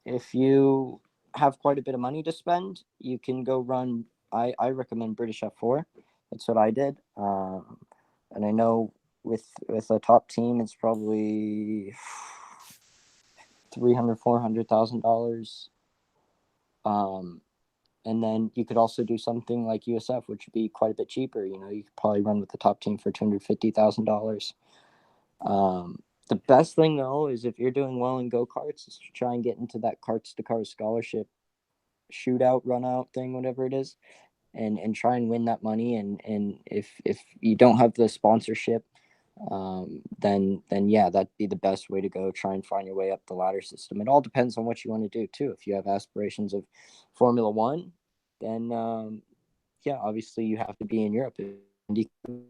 If you have quite a bit of money to spend, you can go run. I recommend British F4. That's what I did. And I know with a top team, it's probably $300,000-$400,000. And then you could also do something like USF, which would be quite a bit cheaper. You could probably run with the top team for $250,000. The best thing though is if you're doing well in go-karts, is to try and get into that Karts to Cars scholarship shootout, run out thing, whatever it is, and try and win that money. And if you don't have the sponsorship, then yeah, that'd be the best way to go. Try and find your way up the ladder system. It all depends on what you want to do too. If you have aspirations of Formula One, then yeah, obviously you have to be in Europe.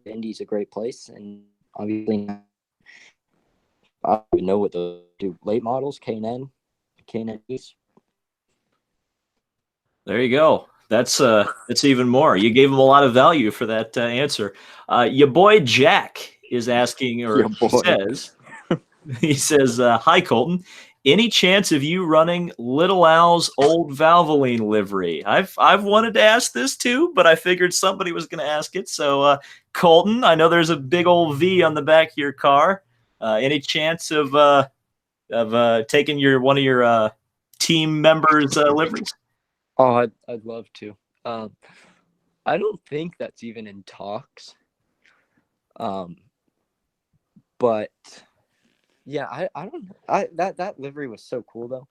Indy's a great place, and obviously I don't even know what to do. Late models, K&N East. There you go. That's even more. You gave him a lot of value for that answer. Your boy Jack is asking, or he says, "Hi Colton, any chance of you running Little Al's old Valvoline livery?" I've wanted to ask this too, but I figured somebody was going to ask it. So Colton, I know there's a big old V on the back of your car. Any chance of taking one of your team members' liveries? Oh, I'd love to. I don't think that's even in talks. But yeah, I don't know. That livery was so cool though.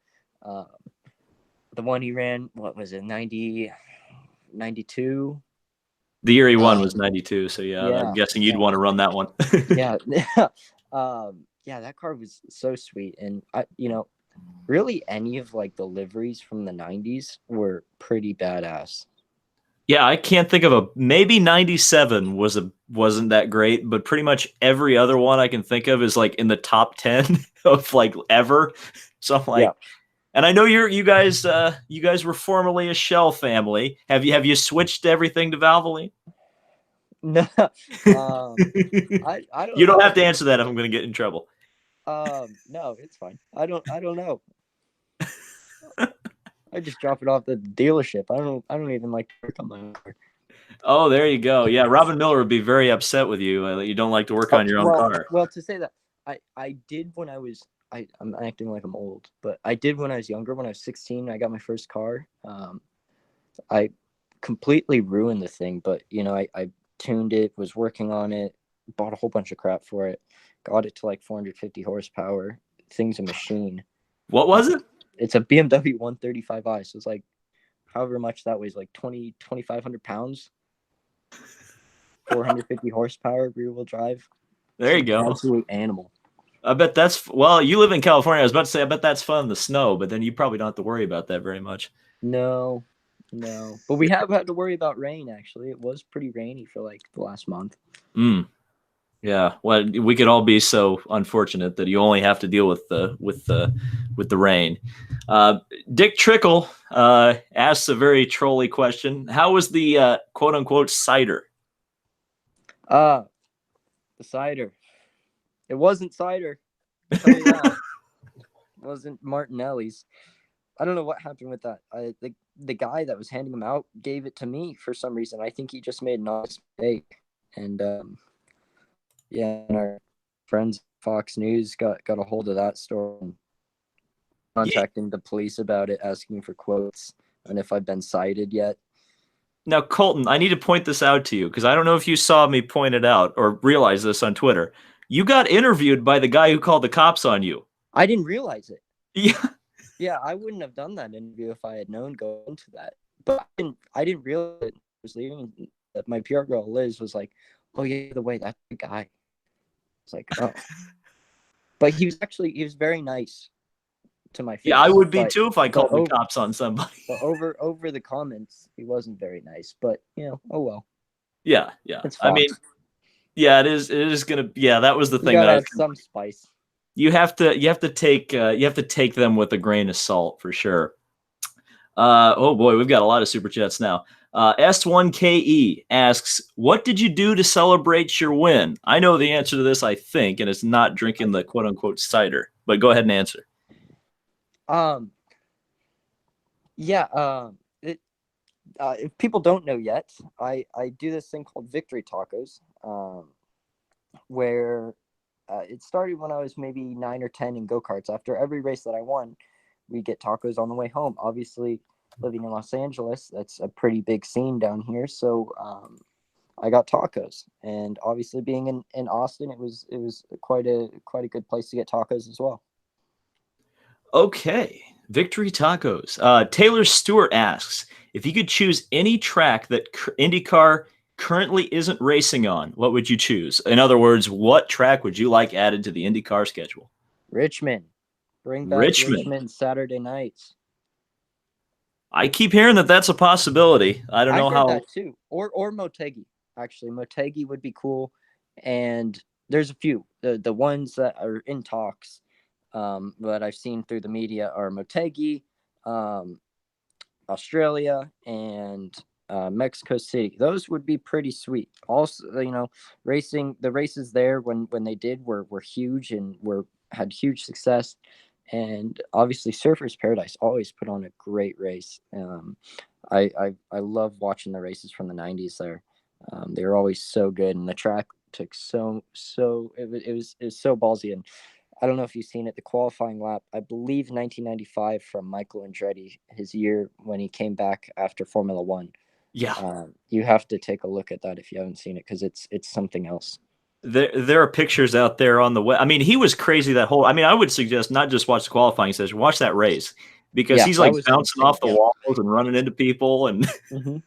The one he ran, what was it, 90, 92? The year he won was 92, so yeah, I'm guessing you'd want to run that one. Yeah. Yeah, that car was so sweet. And really any of like the liveries from the 90s were pretty badass. Yeah, I can't think of maybe 97 wasn't that great, but pretty much every other one I can think of is like in the top 10 of like ever. So I'm like, and I know you guys were formerly a Shell family. Have you switched everything to Valvoline? No. I don't You don't know. have to answer that if I'm going to get in trouble. No, it's fine. I don't know. I just drop it off the dealership. I don't even like to work on my car. Oh, there you go. Yeah, Robin Miller would be very upset with you that you don't like to work on your own car. Well, to say that, I did when I was I'm acting like I'm old, but I did when I was younger. When I was 16, I got my first car. I completely ruined the thing, but I tuned it, was working on it, bought a whole bunch of crap for it, got it to like 450 horsepower. Thing's a machine. What was it? It's a BMW 135i, so it's like however much that weighs, like 2,500 pounds, 450 horsepower, rear wheel drive. There you go. Absolute animal. I bet you live in California. I was about to say, I bet that's fun in the snow, but then you probably don't have to worry about that very much. No. But we have had to worry about rain, actually. It was pretty rainy for like the last month. Yeah. Well, we could all be so unfortunate that you only have to deal with the rain. Dick Trickle asks a very trolly question. How was the quote unquote cider? The cider. It wasn't cider. I'll tell you that. It wasn't Martinelli's. I don't know what happened with that. The guy that was handing them out gave it to me for some reason. I think he just made a mistake. And and our friends Fox News got a hold of that story and contacting the police about it, asking for quotes and if I've been cited yet. Now, Colton, I need to point this out to you because I don't know if you saw me point it out or realize this on Twitter. You got interviewed by the guy who called the cops on you. I didn't realize it. Yeah. Yeah, I wouldn't have done that interview if I had known going into that. But I didn't realize it. I was leaving. My PR girl Liz was like, "Oh yeah, the way that's the guy." It's like, oh. But he was very nice to my face. Yeah, I would be too if I called the cops on somebody. But over the comments, he wasn't very nice. But oh well. Yeah, yeah. It's I mean, Fox. yeah, it is. It is gonna. Yeah, that was the You thing that gotta I was. add some spice. You have to take them with a grain of salt for sure. Oh boy, we've got a lot of super chats now. S1KE asks, "What did you do to celebrate your win?" I know the answer to this, I think, and it's not drinking the quote unquote cider. But go ahead and answer. Um, yeah. It if people don't know yet, I do this thing called Victory Tacos, where it started when I was maybe 9 or 10 in go-karts. After every race that I won, we get tacos on the way home. Obviously, living in Los Angeles, that's a pretty big scene down here. So I got tacos, and obviously being in Austin, it was quite a good place to get tacos as well. Okay, Victory Tacos. Taylor Stewart asks, "If you could choose any track that IndyCar currently isn't racing on, what would you choose?" In other words, what track would you like added to the IndyCar schedule? Richmond, bring back Richmond. Richmond Saturday nights. I keep hearing that that's a possibility. I don't I know heard how. that too, or Motegi. Actually, Motegi would be cool, and there's a few. The ones that are in talks, that I've seen through the media are Motegi, um, Australia, and Mexico City. Those would be pretty sweet. Also, racing the races there when they did were huge and had huge success. And obviously, Surfers Paradise always put on a great race. I love watching the races from the '90s there. They were always so good, and the track took it was so ballsy. And I don't know if you've seen it, the qualifying lap, I believe 1995 from Michael Andretti, his year when he came back after Formula One. Yeah, You have to take a look at that if you haven't seen it, because it's something else. there are pictures out there on the web. I mean, he was crazy that whole. I mean, I would suggest not just watch the qualifying session, watch that race because Yeah, he's that like was bouncing insane. off the Yeah. walls and running into people and Mm-hmm.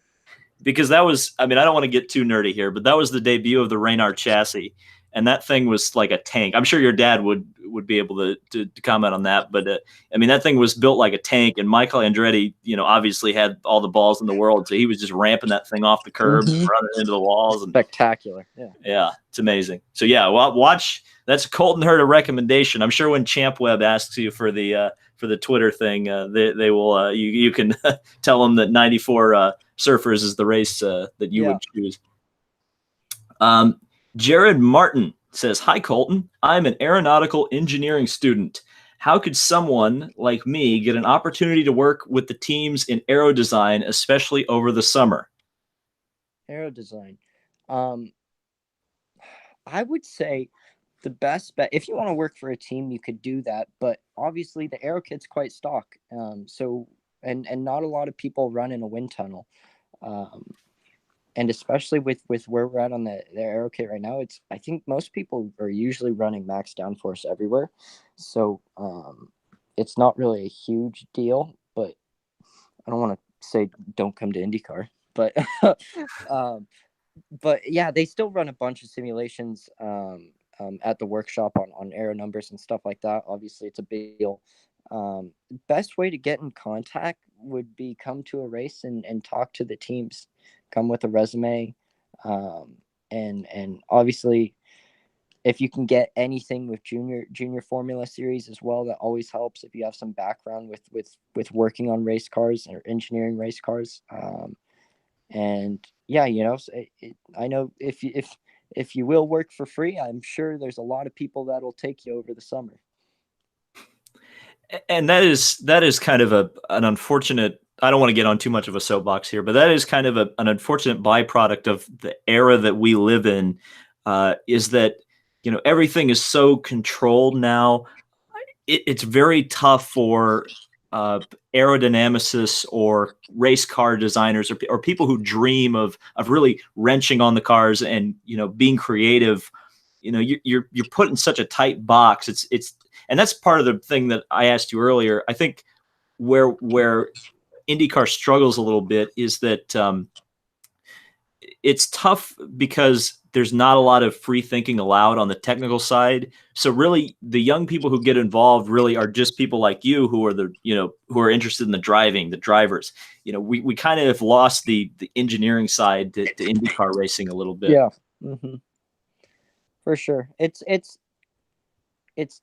because that was, I mean, I don't want to get too nerdy here, but that was the debut of the Reynard chassis, and that thing was like a tank. I'm sure your dad would be able to comment on that, but I mean, that thing was built like a tank, and Michael Andretti, obviously had all the balls in the world, so he was just ramping that thing off the curbs, Mm-hmm. running into the walls, and Spectacular. Yeah. yeah, it's amazing. So yeah, well, watch. That's a Colton Herta recommendation. I'm sure when Champ Web asks you for the Twitter thing, they will. You can tell them that 94 Surfers is the race that you Yeah. would choose. Um, Jared Martin says, "Hi Colton, I'm an aeronautical engineering student. How could someone like me get an opportunity to work with the teams in aero design, especially over the summer?" Aero design. Um, I would say the best bet, if you want to work for a team, you could do that. But obviously, the aero kit's quite stock. And not a lot of people run in a wind tunnel. Um, and especially with where we're at on the aero kit right now, I think most people are usually running max downforce everywhere. So it's not really a huge deal. But I don't want to say don't come to IndyCar. But um, but yeah, they still run a bunch of simulations at the workshop on aero numbers and stuff like that. Obviously, it's a big deal. Best way to get in contact would be come to a race and talk to the teams. Come with a resume, um, and obviously, if you can get anything with junior Formula Series as well, that always helps. If you have some background with working on race cars or engineering race cars. And yeah, I know if you will work for free, I'm sure there's a lot of people that'll take you over the summer. And that is kind of an unfortunate. I don't want to get on too much of a soapbox here, but that is kind of an unfortunate byproduct of the era that we live in. Is that everything is so controlled now. It's very tough for aerodynamicists or race car designers or people who dream of really wrenching on the cars and being creative. You're put in such a tight box. It's and that's part of the thing that I asked you earlier. I think where IndyCar struggles a little bit is that it's tough because there's not a lot of free thinking allowed on the technical side. So really the young people who get involved really are just people like you who are who are interested in the driving, the drivers. We kind of have lost the engineering side to IndyCar racing a little bit. Yeah. For sure. It's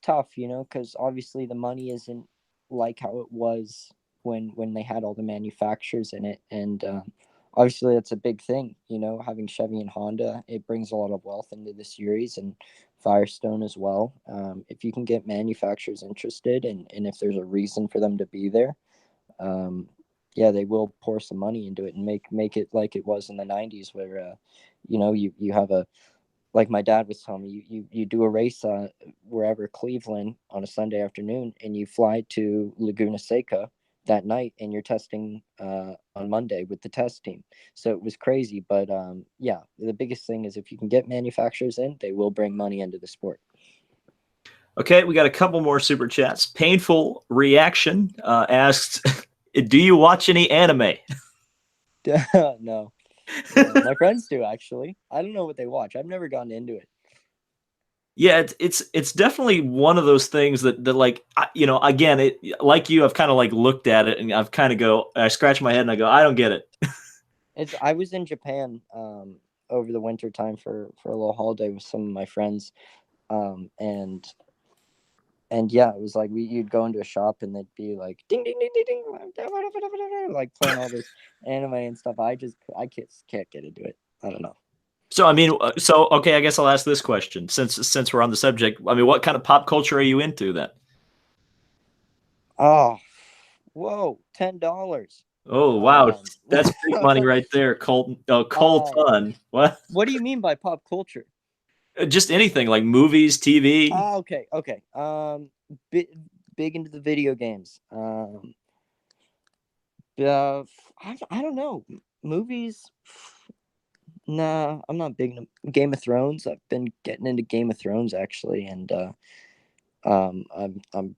tough, because obviously the money isn't like how it was when they had all the manufacturers in it, and obviously that's a big thing. Having Chevy and Honda, it brings a lot of wealth into the series, and Firestone as well. If you can get manufacturers interested, and if there's a reason for them to be there, yeah, they will pour some money into it and make it like it was in the 90s, where you have a, like my dad was telling me, you do a race wherever, Cleveland, on a Sunday afternoon, and you fly to Laguna Seca that night, and you're testing on Monday with the test team. So it was crazy, but yeah, the biggest thing is if you can get manufacturers in, they will bring money into the sport. Okay, we got a couple more super chats. Painful Reaction asks, do you watch any anime? No. My friends do, actually. I don't know what they watch. I've never gotten into it. Yeah, it's definitely one of those things that like, again, like you, I've kind of like looked at it and I scratch my head and I go, I don't get it. I was in Japan over the winter time for a little holiday with some of my friends, and yeah, it was like you'd go into a shop and they'd be like ding ding ding ding ding, like playing all this anime and stuff. I can't get into it. I don't know. So I mean, okay, I guess I'll ask this question since we're on the subject. I mean, what kind of pop culture are you into then? Oh, whoa, $10. Oh wow, that's big money right there, Colton. Oh, Colton. What? What do you mean by pop culture? Just anything like movies, TV. Oh, okay. Big into the video games. I don't know. Movies. Nah, I'm not big into Game of Thrones. I've been getting into Game of Thrones, actually, and I'm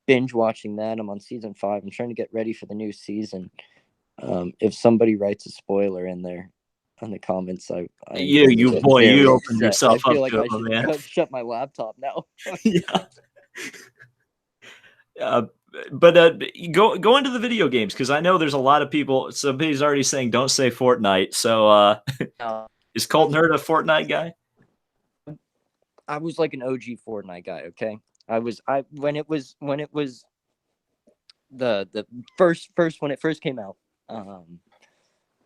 binge watching that. I'm on season 5. I'm trying to get ready for the new season. If somebody writes a spoiler in there in the comments, you opened yourself I feel up like to I it, should man. shut my laptop now. Yeah. But go into the video games, because I know there's a lot of people. Somebody's already saying don't say Fortnite. So is Colton Herta a Fortnite guy? I was like an OG Fortnite guy. Okay, when it was the first when it first came out,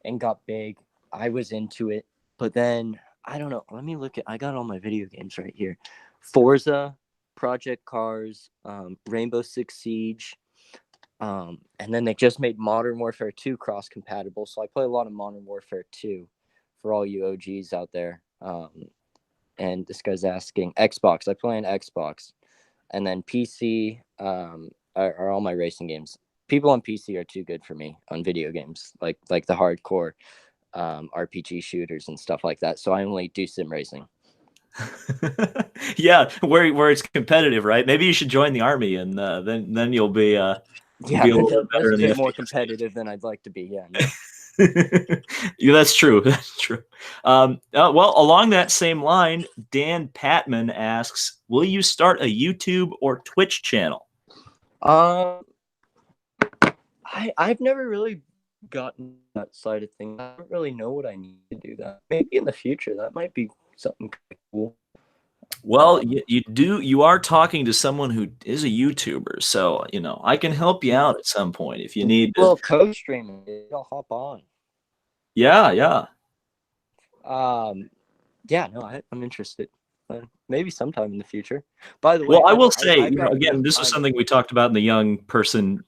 and got big, I was into it. But then I don't know. Let me look at. I got all my video games right here: Forza, Project Cars, Rainbow Six Siege, and then they just made Modern Warfare 2 cross compatible. So I play a lot of Modern Warfare 2 for all you OGs out there. And this guy's asking Xbox. I play on Xbox, and then PC are all my racing games. People on PC are too good for me on video games, like the hardcore RPG shooters and stuff like that. So I only do sim racing. Yeah, where it's competitive, right? Maybe you should join the army, and then you'll be yeah, be a little that's better a in bit the more FPS competitive than I'd like to be. Yeah. No. Yeah, that's true. That's true. Well, along that same line, Dan Patman asks, will you start a YouTube or Twitch channel? I've never really gotten that side of things. I don't really know what I need to do that. Maybe in the future that might be something cool. Well, you are talking to someone who is a YouTuber, so I can help you out at some point if you need Well, co-streaming, I'll hop on. Yeah. Yeah, no, I'm interested. Maybe sometime in the future. By the way, well, I will say, got again, this is something we talked about in the young person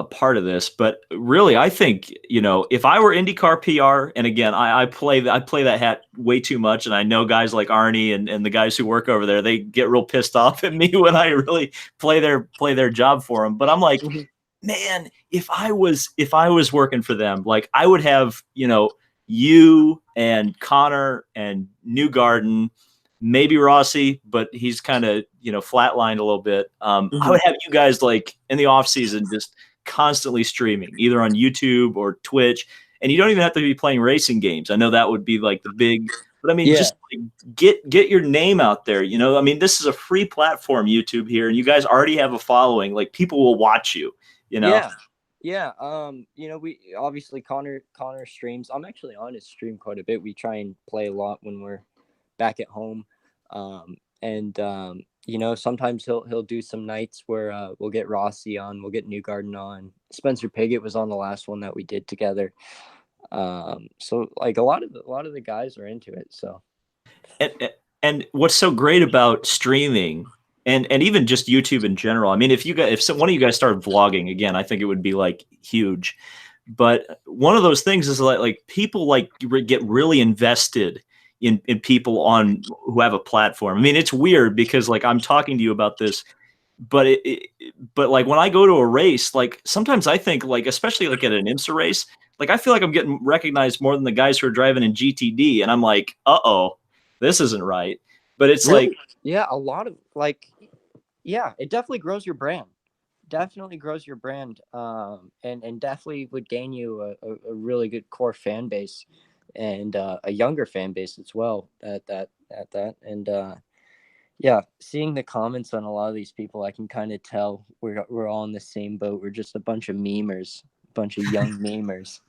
part of this, but really, I think, if I were IndyCar PR, and again, I play that hat way too much, and I know guys like Arnie and the guys who work over there, they get real pissed off at me when I really play their job for them. But I'm like, man, if I was working for them, like I would have, you and Connor and Newgarden, maybe Rossi, but he's kind of, flatlined a little bit. I would have you guys like in the off season, just constantly streaming either on YouTube or Twitch. and you don't even have to be playing racing games. I know that would be like the big, but I mean, Yeah. just like, get your name out there. You know, I mean, this is a free platform, YouTube here, and you guys already have a following. Like, people will watch you. You know. Yeah. Yeah. We obviously Connor streams. I'm actually on his stream quite a bit. We try and play a lot when we're back at home. And sometimes he'll do some nights where we'll get Rossi on, we'll get Newgarden on. Spencer Piggott was on the last one that we did together. So like a lot of the guys are into it. So And what's so great about streaming and even just YouTube in general, I mean, if one of you guys started vlogging again, I think it would be like huge. But one of those things is like people like get really invested in people who have a platform. I mean, it's weird because like I'm talking to you about this, but but like when I go to a race, like sometimes I think like, especially like at an IMSA race, like I feel like I'm getting recognized more than the guys who are driving in GTD, and I'm like, this isn't right. But it's really, like, yeah, a lot of like, yeah, it definitely grows your brand. Definitely grows your brand, and definitely would gain you a really good core fan base, and a younger fan base as well at that. And yeah, seeing the comments on a lot of these people, I can kind of tell we're all in the same boat. We're just a bunch of memers, a bunch of young memers.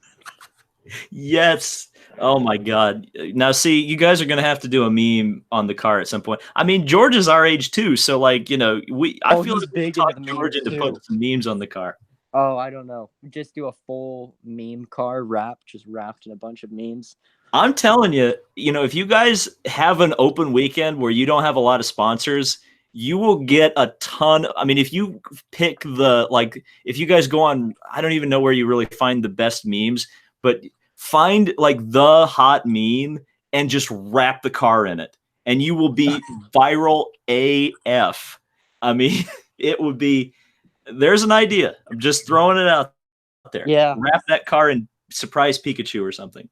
yes. Oh my God. Now, see, you guys are going to have to do a meme on the car at some point. I mean, George is our age too. So like, I Oh, feel he's like we big into the talked George memes into too. putting some memes on the car. Oh, I don't know. Just do a full meme car just wrapped in a bunch of memes. I'm telling you, if you guys have an open weekend where you don't have a lot of sponsors, you will get a ton. I mean, if you pick if you guys go on, I don't even know where you really find the best memes, but find like the hot meme and just wrap the car in it, and you will be viral AF. I mean, it would be, there's an idea. I'm just throwing it out there. Yeah. Wrap that car in surprise Pikachu or something.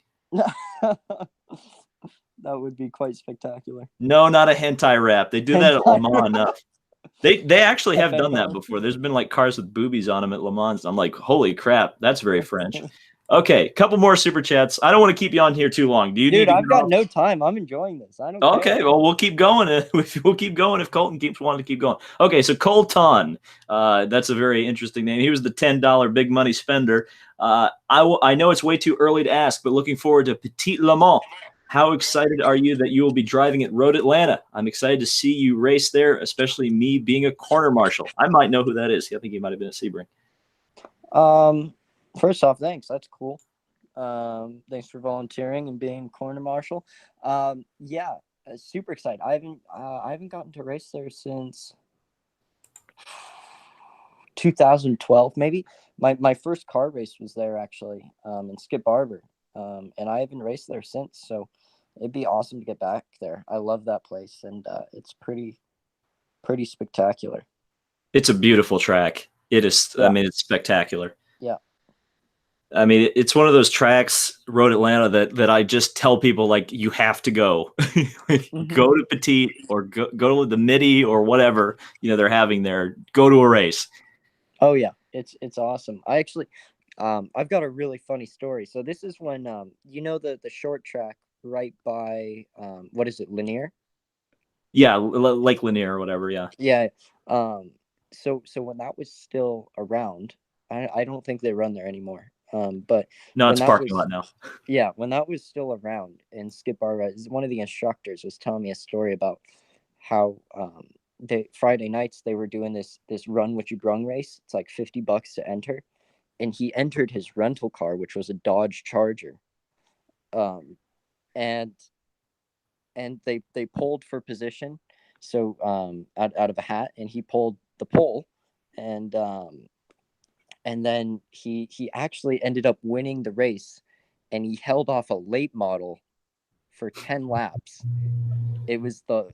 That would be quite spectacular. No, not a hentai wrap. They do that at Le Mans enough. They actually have done that FML. before. There's been like cars with boobies on them at Le Mans. I'm like, holy crap, that's very French. Okay, couple more super chats. I don't want to keep you on here too long. Do you need Dude, to I've go? got no time. I'm enjoying this. I don't Okay, care. well, we'll keep going. We'll keep going if Colton keeps wanting to keep going. Okay, so Colton, that's a very interesting name. He was the $10 big money spender. I know it's way too early to ask, but looking forward to Petit Le Mans. How excited are you that you will be driving at Road Atlanta? I'm excited to see you race there, especially me being a corner marshal. I might know who that is. I think he might have been at Sebring. First off, thanks. That's cool. Thanks for volunteering and being corner marshal. Yeah, super excited. I haven't gotten to race there since 2012, maybe. My first car race was there actually, in Skip Barber. And I haven't raced there since. So it'd be awesome to get back there. I love that place, and it's pretty spectacular. It's a beautiful track. It is. Yeah. I mean, it's spectacular. Yeah. I mean, it's one of those tracks, Road Atlanta, that I just tell people, like, you have to go. Go to Petit or go to the Midi or whatever, they're having there. Go to a race. Oh yeah, it's awesome. I actually, I've got a really funny story. So this is when the short track right by what is it, Lanier? Yeah, Lake Lanier or whatever. Yeah. Yeah. So when that was still around, I don't think they run there anymore. But No, when it's that parking was lot now. yeah, when that was still around, and Skip Barber, one of the instructors was telling me a story about how Friday nights they were doing this run what you brung race. It's like $50 to enter, and he entered his rental car, which was a Dodge Charger. And they pulled for position, so out of a hat, and he pulled the pole, and then he actually ended up winning the race, and he held off a late model for 10 laps. It was the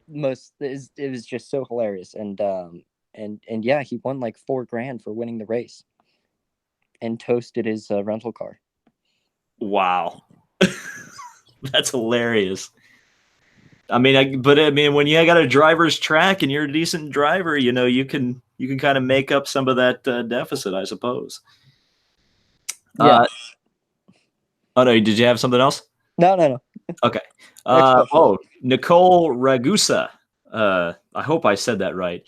most it was just so hilarious, and yeah, he won like $4,000 for winning the race and toasted his rental car. Wow. That's hilarious. I mean, when you got a driver's track and you're a decent driver, you can kind of make up some of that deficit, I suppose. Yeah. Oh no, did you have something else? No. Okay. Next question. Nicole Ragusa. I hope I said that right.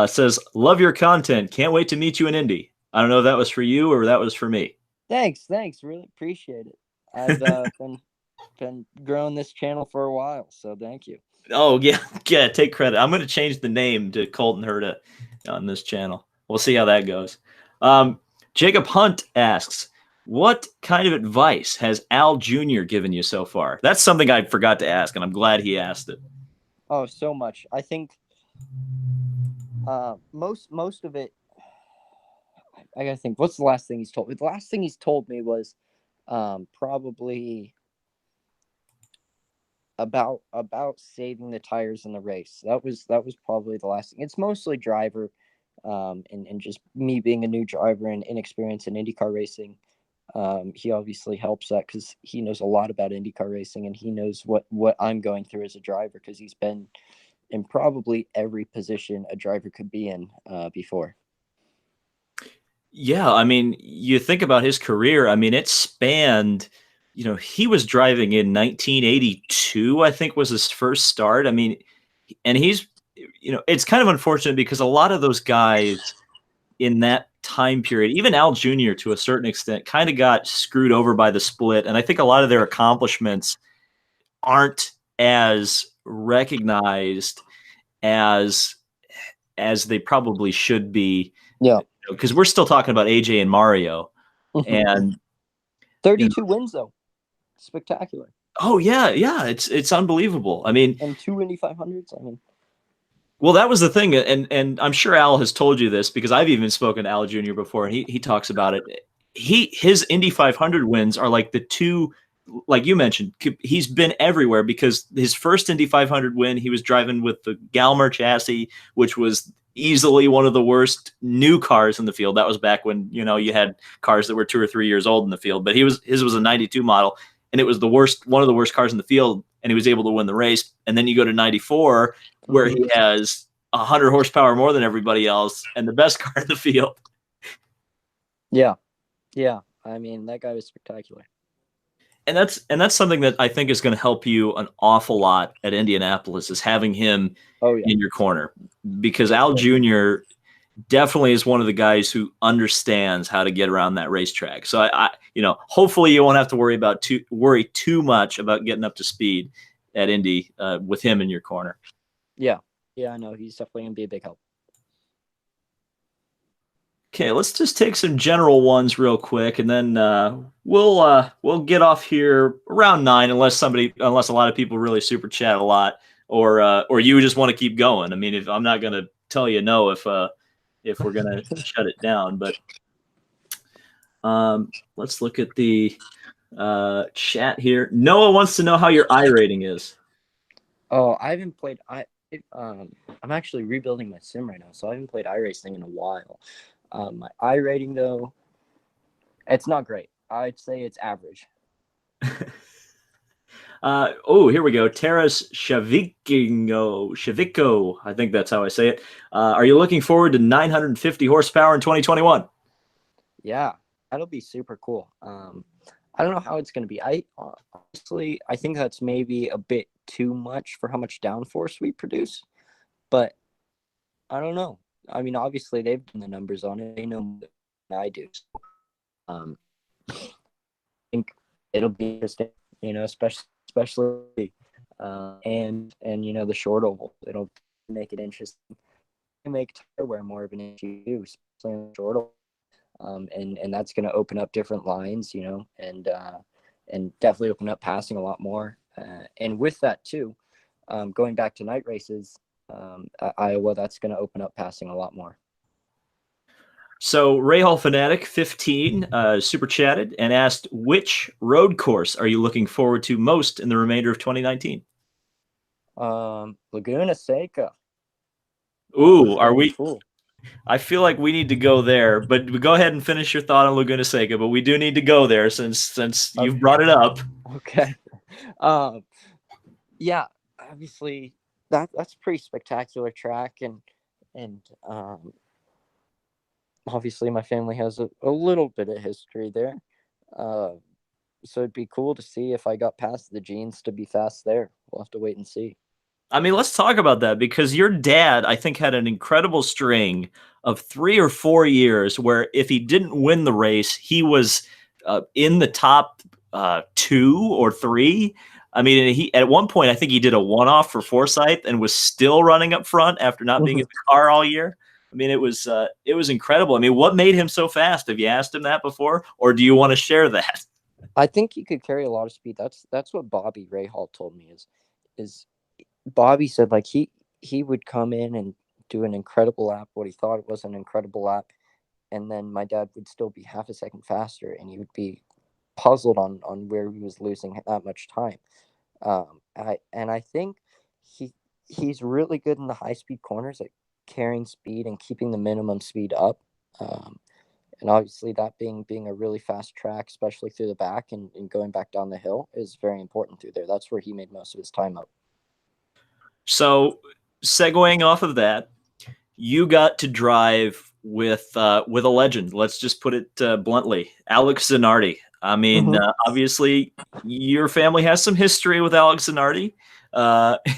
Says, love your content. Can't wait to meet you in Indy. I don't know if that was for you or that was for me. Thanks. Really appreciate it. I've been growing this channel for a while, so thank you. Oh yeah, yeah. Take credit. I'm going to change the name to Colton Herta on this channel. We'll see how that goes. Jacob Hunt asks, what kind of advice has Al Jr. given you so far? That's something I forgot to ask, and I'm glad he asked it. Oh, so much. I think most of it. I gotta think. What's the last thing he's told me? The last thing he's told me was probably about saving the tires in the race. That was probably the last thing. It's mostly driver, and just me being a new driver and inexperienced in IndyCar racing. He obviously helps that because he knows a lot about IndyCar racing and he knows what I'm going through as a driver because he's been in probably every position a driver could be in before. Yeah, I mean, you think about his career. I mean, it spanned. He was driving in 1982. I think was his first start. I mean, and he's. It's kind of unfortunate because a lot of those guys in that time period, even Al Jr. to a certain extent, kind of got screwed over by the split. And I think a lot of their accomplishments aren't as recognized as they probably should be. Yeah. Because we're still talking about AJ and Mario, and 32 wins though, spectacular. Oh yeah, it's unbelievable. I mean, and 2 Indy 500s. I mean, well, that was the thing, and I'm sure Al has told you this because I've even spoken to Al Jr. before, and he talks about it. His Indy 500 wins are like the two, like you mentioned. He's been everywhere because his first Indy 500 win, he was driving with the Galmer chassis, which was easily one of the worst new cars in the field. That was back when you had cars that were 2 or 3 years old in the field, but his was a '92 model, and it was one of the worst cars in the field, and he was able to win the race. And then you go to '94 where he has 100 horsepower more than everybody else and the best car in the field. Yeah. I mean, that guy was spectacular. And that's something that I think is going to help you an awful lot at Indianapolis is having him in your corner, because Al Jr. definitely is one of the guys who understands how to get around that racetrack. So I hopefully you won't have to worry too much about getting up to speed at Indy with him in your corner. Yeah, I know he's definitely gonna be a big help. Okay, let's just take some general ones real quick, and then we'll get off here around 9, unless a lot of people really super chat a lot, or you just want to keep going. I mean, if I'm not gonna tell you no if we're gonna shut it down, but let's look at the chat here. Noah wants to know how your iRating is. Oh, I haven't played. I'm actually rebuilding my sim right now, so I haven't played iRacing in a while. My iRating though, it's not great. I'd say it's average. Here we go. Taras Shaviko. I think that's how I say it. Are you looking forward to 950 horsepower in 2021? Yeah, that'll be super cool. I don't know how it's going to be. I honestly, I think that's maybe a bit too much for how much downforce we produce, but I don't know. I mean, obviously they've done the numbers on it. They know more than I do. So, I think it'll be interesting, especially and the short oval. It'll make it interesting. Make tire wear more of an issue, especially in the short oval. And that's going to open up different lines, and definitely open up passing a lot more. And with that too, going back to night races, at Iowa, that's going to open up passing a lot more. So Ray Hall Fanatic 15 super chatted and asked, which road course are you looking forward to most in the remainder of 2019? Laguna Seca. Ooh, are we? Cool. I feel like we need to go there, but go ahead and finish your thought on Laguna Seca. But we do need to go there since you've brought it up. Okay. Yeah, obviously that's a pretty spectacular track, and obviously my family has a little bit of history there. So it'd be cool to see if I got past the genes to be fast there. We'll have to wait and see. I mean, let's talk about that because your dad, I think, had an incredible string of 3 or 4 years where if he didn't win the race, he was in the top 2 or 3. I mean, he at one point I think he did a one-off for Forsyth and was still running up front after not being in the car all year. I mean, it was incredible. I mean, what made him so fast? Have you asked him that before, or do you want to share that? I think he could carry a lot of speed. That's what Bobby Rahal told me is Bobby said like he would come in and do an incredible lap, what he thought it was an incredible lap, and then my dad would still be half a second faster, and he would be puzzled on where he was losing that much time. I think he he's really good in the high speed corners at carrying speed and keeping the minimum speed up. Um, and obviously that being a really fast track, especially through the back and going back down the hill, is very important through there. That's where he made most of his time up. So, segueing off of that, you got to drive with a legend. Let's just put it bluntly, Alex Zanardi. I mean, Mm-hmm. obviously, your family has some history with Alex Zanardi.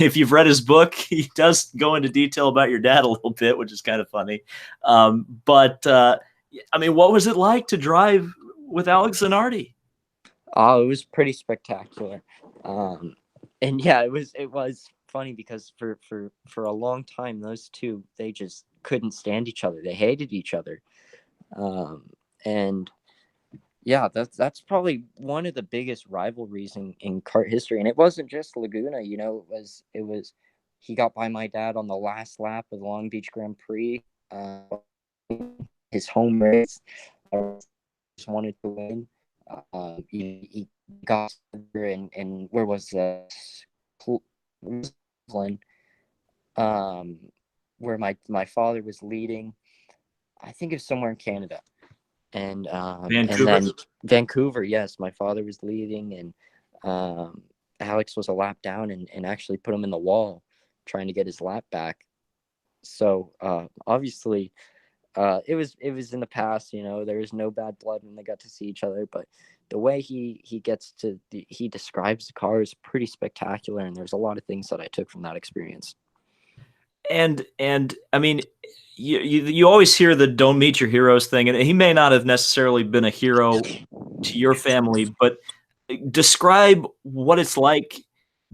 If you've read his book, he does go into detail about your dad a little bit, which is kind of funny. But I mean, what was it like to drive with Alex Zanardi? Oh, it was pretty spectacular. Um, and yeah, it was funny because for a long time those two, they just couldn't stand each other. They hated each other. And yeah, that's probably one of the biggest rivalries in kart history. And it wasn't just Laguna, it was he got by my dad on the last lap of the Long Beach Grand Prix, his home race. I just wanted to win. He got there and where was Cleveland, um, where my father was leading. I think it was somewhere in Canada, and Vancouver. then Vancouver. Yes, my father was leading, and Alex was a lap down and actually put him in the wall, trying to get his lap back. So obviously, it was in the past. There was no bad blood when they got to see each other, but the way he describes the car is pretty spectacular, and there's a lot of things that I took from that experience. And I mean, you always hear the "don't meet your heroes" thing, and he may not have necessarily been a hero to your family, but describe what it's like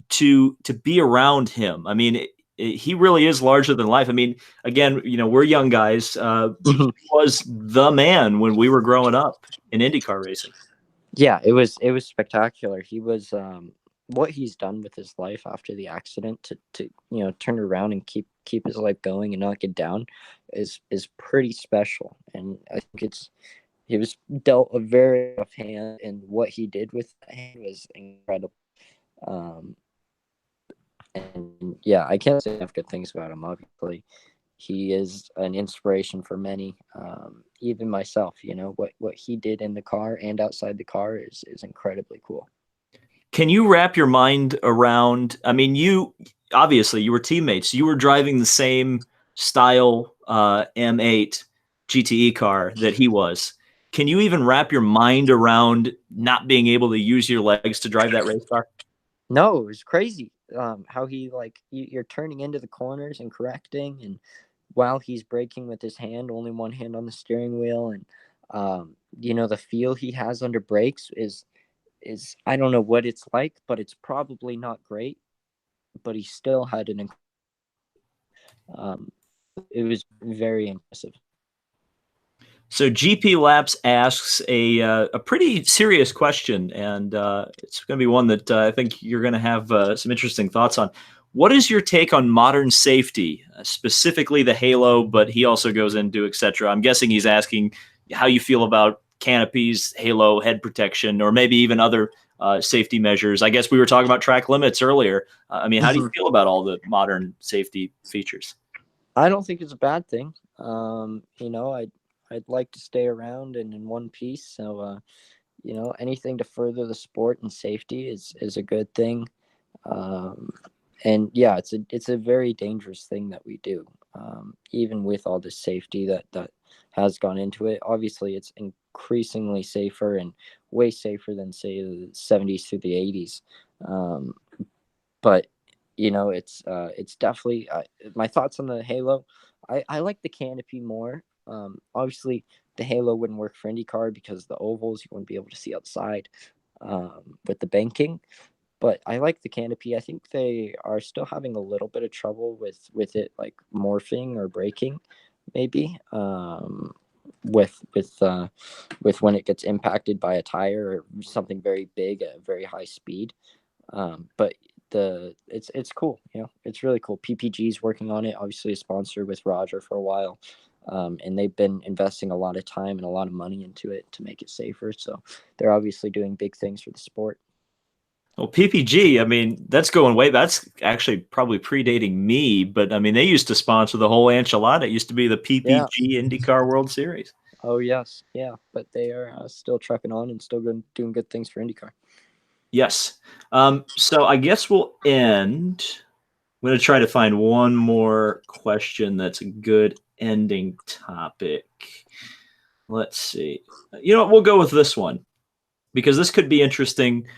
to be around him. I mean, he really is larger than life. I mean, again, we're young guys. He was the man when we were growing up in IndyCar racing. Yeah, it was spectacular. He was what he's done with his life after the accident to turn around and keep his life going and not get down is pretty special. And I think he was dealt a very rough hand, and what he did with that hand was incredible. Um, and yeah, I can't say enough good things about him. Obviously, he is an inspiration for many, even myself. What he did in the car and outside the car is incredibly cool. Can you wrap your mind around? I mean, you obviously you were teammates. You were driving the same style M8 GTE car that he was. Can you even wrap your mind around not being able to use your legs to drive that race car? No, it was crazy. How he like you're turning into the corners and correcting, and while he's braking with his hand, only one hand on the steering wheel, and the feel he has under brakes is I don't know what it's like, but it's probably not great. But he still had um, it was very impressive. So GP Laps asks a pretty serious question, and it's going to be one that I think you're going to have some interesting thoughts on. What is your take on modern safety, specifically the halo? But he also goes into etc. I'm guessing he's asking how you feel about canopies, halo, head protection, or maybe even other safety measures. I guess we were talking about track limits earlier. I mean, how do you feel about all the modern safety features? I don't think it's a bad thing. I'd like to stay around and in one piece. So anything to further the sport and safety is a good thing. Um, and yeah, it's a very dangerous thing that we do. Even with all the safety that has gone into it, obviously it's increasingly safer, and way safer than say the 70s through the 80s. But it's definitely my thoughts on the Halo. I like the canopy more. Obviously, the Halo wouldn't work for IndyCar because the ovals you wouldn't be able to see outside with the banking. But I like the canopy. I think they are still having a little bit of trouble with it like morphing or breaking, maybe with when it gets impacted by a tire or something very big at a very high speed. But it's cool, it's really cool. PPG's working on it, obviously a sponsor with Roger for a while, and they've been investing a lot of time and a lot of money into it to make it safer. So they're obviously doing big things for the sport. Well, PPG, I mean, that's going way. That's actually probably predating me, but I mean, they used to sponsor the whole enchilada. It used to be the Yeah. PPG IndyCar World Series. Oh yes, yeah, but they are still trucking on and still doing good things for IndyCar. Yes. So I guess we'll end. I'm going to try to find one more question that's a good ending topic. Let's see. You know what? We'll go with this one because this could be interesting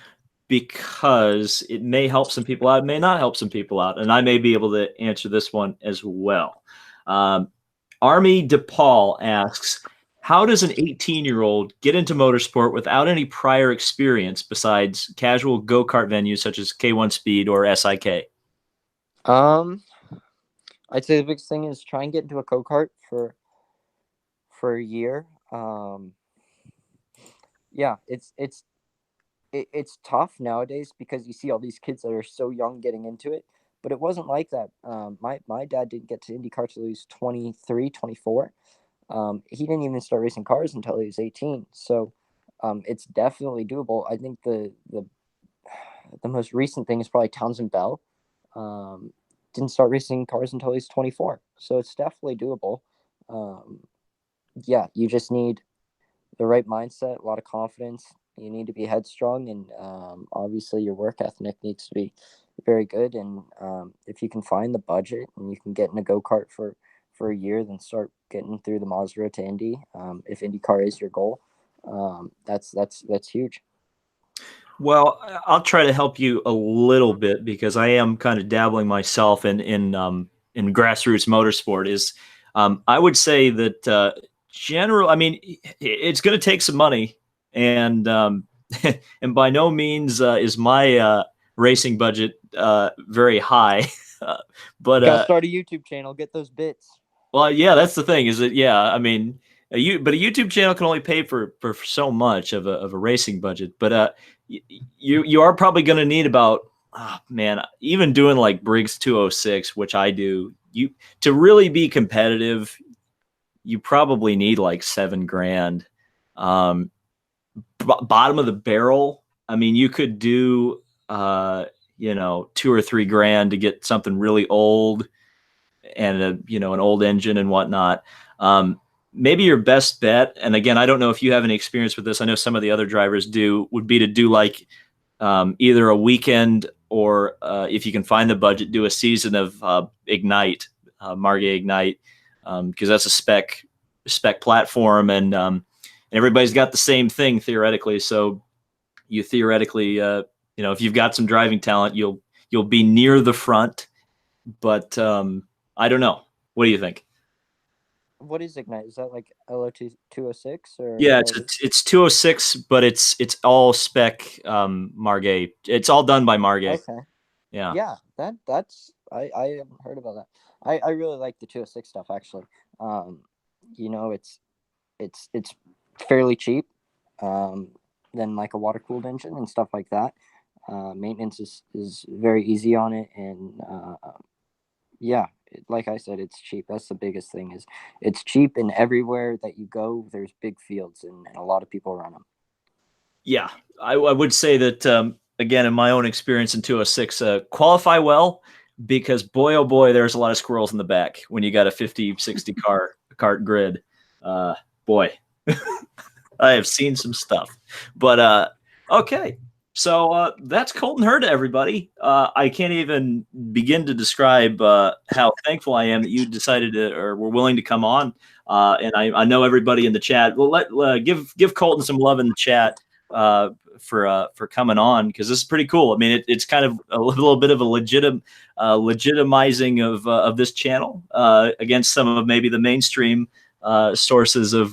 because it may help some people out, it may not help some people out, and I may be able to answer this one as well. Army DePaul asks, how does an 18-year-old get into motorsport without any prior experience besides casual go-kart venues such as K1 Speed or SIK? I'd say the biggest thing is try and get into a go-kart for a year. Yeah, it's tough nowadays because you see all these kids that are so young getting into it, but it wasn't like that. My dad didn't get to IndyCar till he was 23, 24. He didn't even start racing cars until he was 18. So it's definitely doable. I think the most recent thing is probably Townsend Bell. Didn't start racing cars until he's 24. So it's definitely doable. Yeah, you just need the right mindset, a lot of confidence. You need to be headstrong, and obviously your work ethic needs to be very good. And if you can find the budget and you can get in a go-kart for a year, then start getting through the Mazda to Indy. If IndyCar is your goal, that's huge. Well, I'll try to help you a little bit because I am kind of dabbling myself in grassroots motorsport. I would say that general. I mean, it's going to take some money, and and by no means is my racing budget very high. But Gotta start a YouTube channel, get those bits. well, yeah, that's the thing. Is that yeah? I mean, but a YouTube channel can only pay for so much of a racing budget. But you are probably going to need about man, even doing like Briggs 206, which I do. You to really be competitive, you probably need like $7,000. Bottom of the barrel. I mean, you could do $2 or $3,000 to get something really old and an old engine and whatnot. Maybe your best bet, and again, I don't know if you have any experience with this. I know some of the other drivers do. Would be to do like either a weekend or if you can find the budget, do a season of Ignite, Margay Ignite, because that's a spec platform, and everybody's got the same thing theoretically. So you theoretically, if you've got some driving talent, you'll be near the front. But I don't know. What do you think? What is Ignite? Is that like LOT 206 or Yeah, what it's 206, but it's all spec Margay. It's all done by Margay. Okay. Yeah. Yeah, that's I haven't heard about that. I really like the 206 stuff actually. It's fairly cheap than like a water cooled engine and stuff like that. Maintenance is very easy on it, and yeah, like I said, it's cheap. That's the biggest thing is it's cheap, and everywhere that you go, there's big fields and a lot of people run them. Yeah, I would say that again, in my own experience in 206, qualify well because boy, oh boy, there's a lot of squirrels in the back when you got a 50, 60 cart grid. Boy, I have seen some stuff. But okay, so that's Colton Herta, everybody. I can't even begin to describe how thankful I am that you decided to or were willing to come on. And I know everybody in the chat. Well, give Colton some love in the chat. for coming on, because this is pretty cool. I mean, it's kind of a little bit of a legitimizing of this channel against some of maybe the mainstream sources of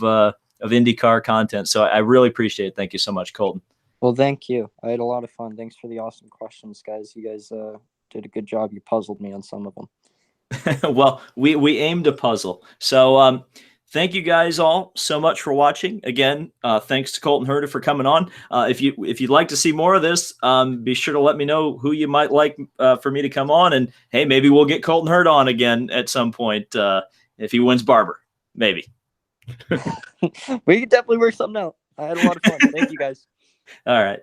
IndyCar content. So I really appreciate it. Thank you so much, Colton. Well, thank you. I had a lot of fun. Thanks for the awesome questions, guys. You guys did a good job. You puzzled me on some of them. Well, we aimed a puzzle. So thank you guys all so much for watching. Again, thanks to Colton Herta for coming on. If you'd like to see more of this, be sure to let me know who you might like for me to come on. And hey, maybe we'll get Colton Herta on again at some point if he wins Barber. Maybe. We could definitely work something out. I had a lot of fun. Thank you, guys. All right.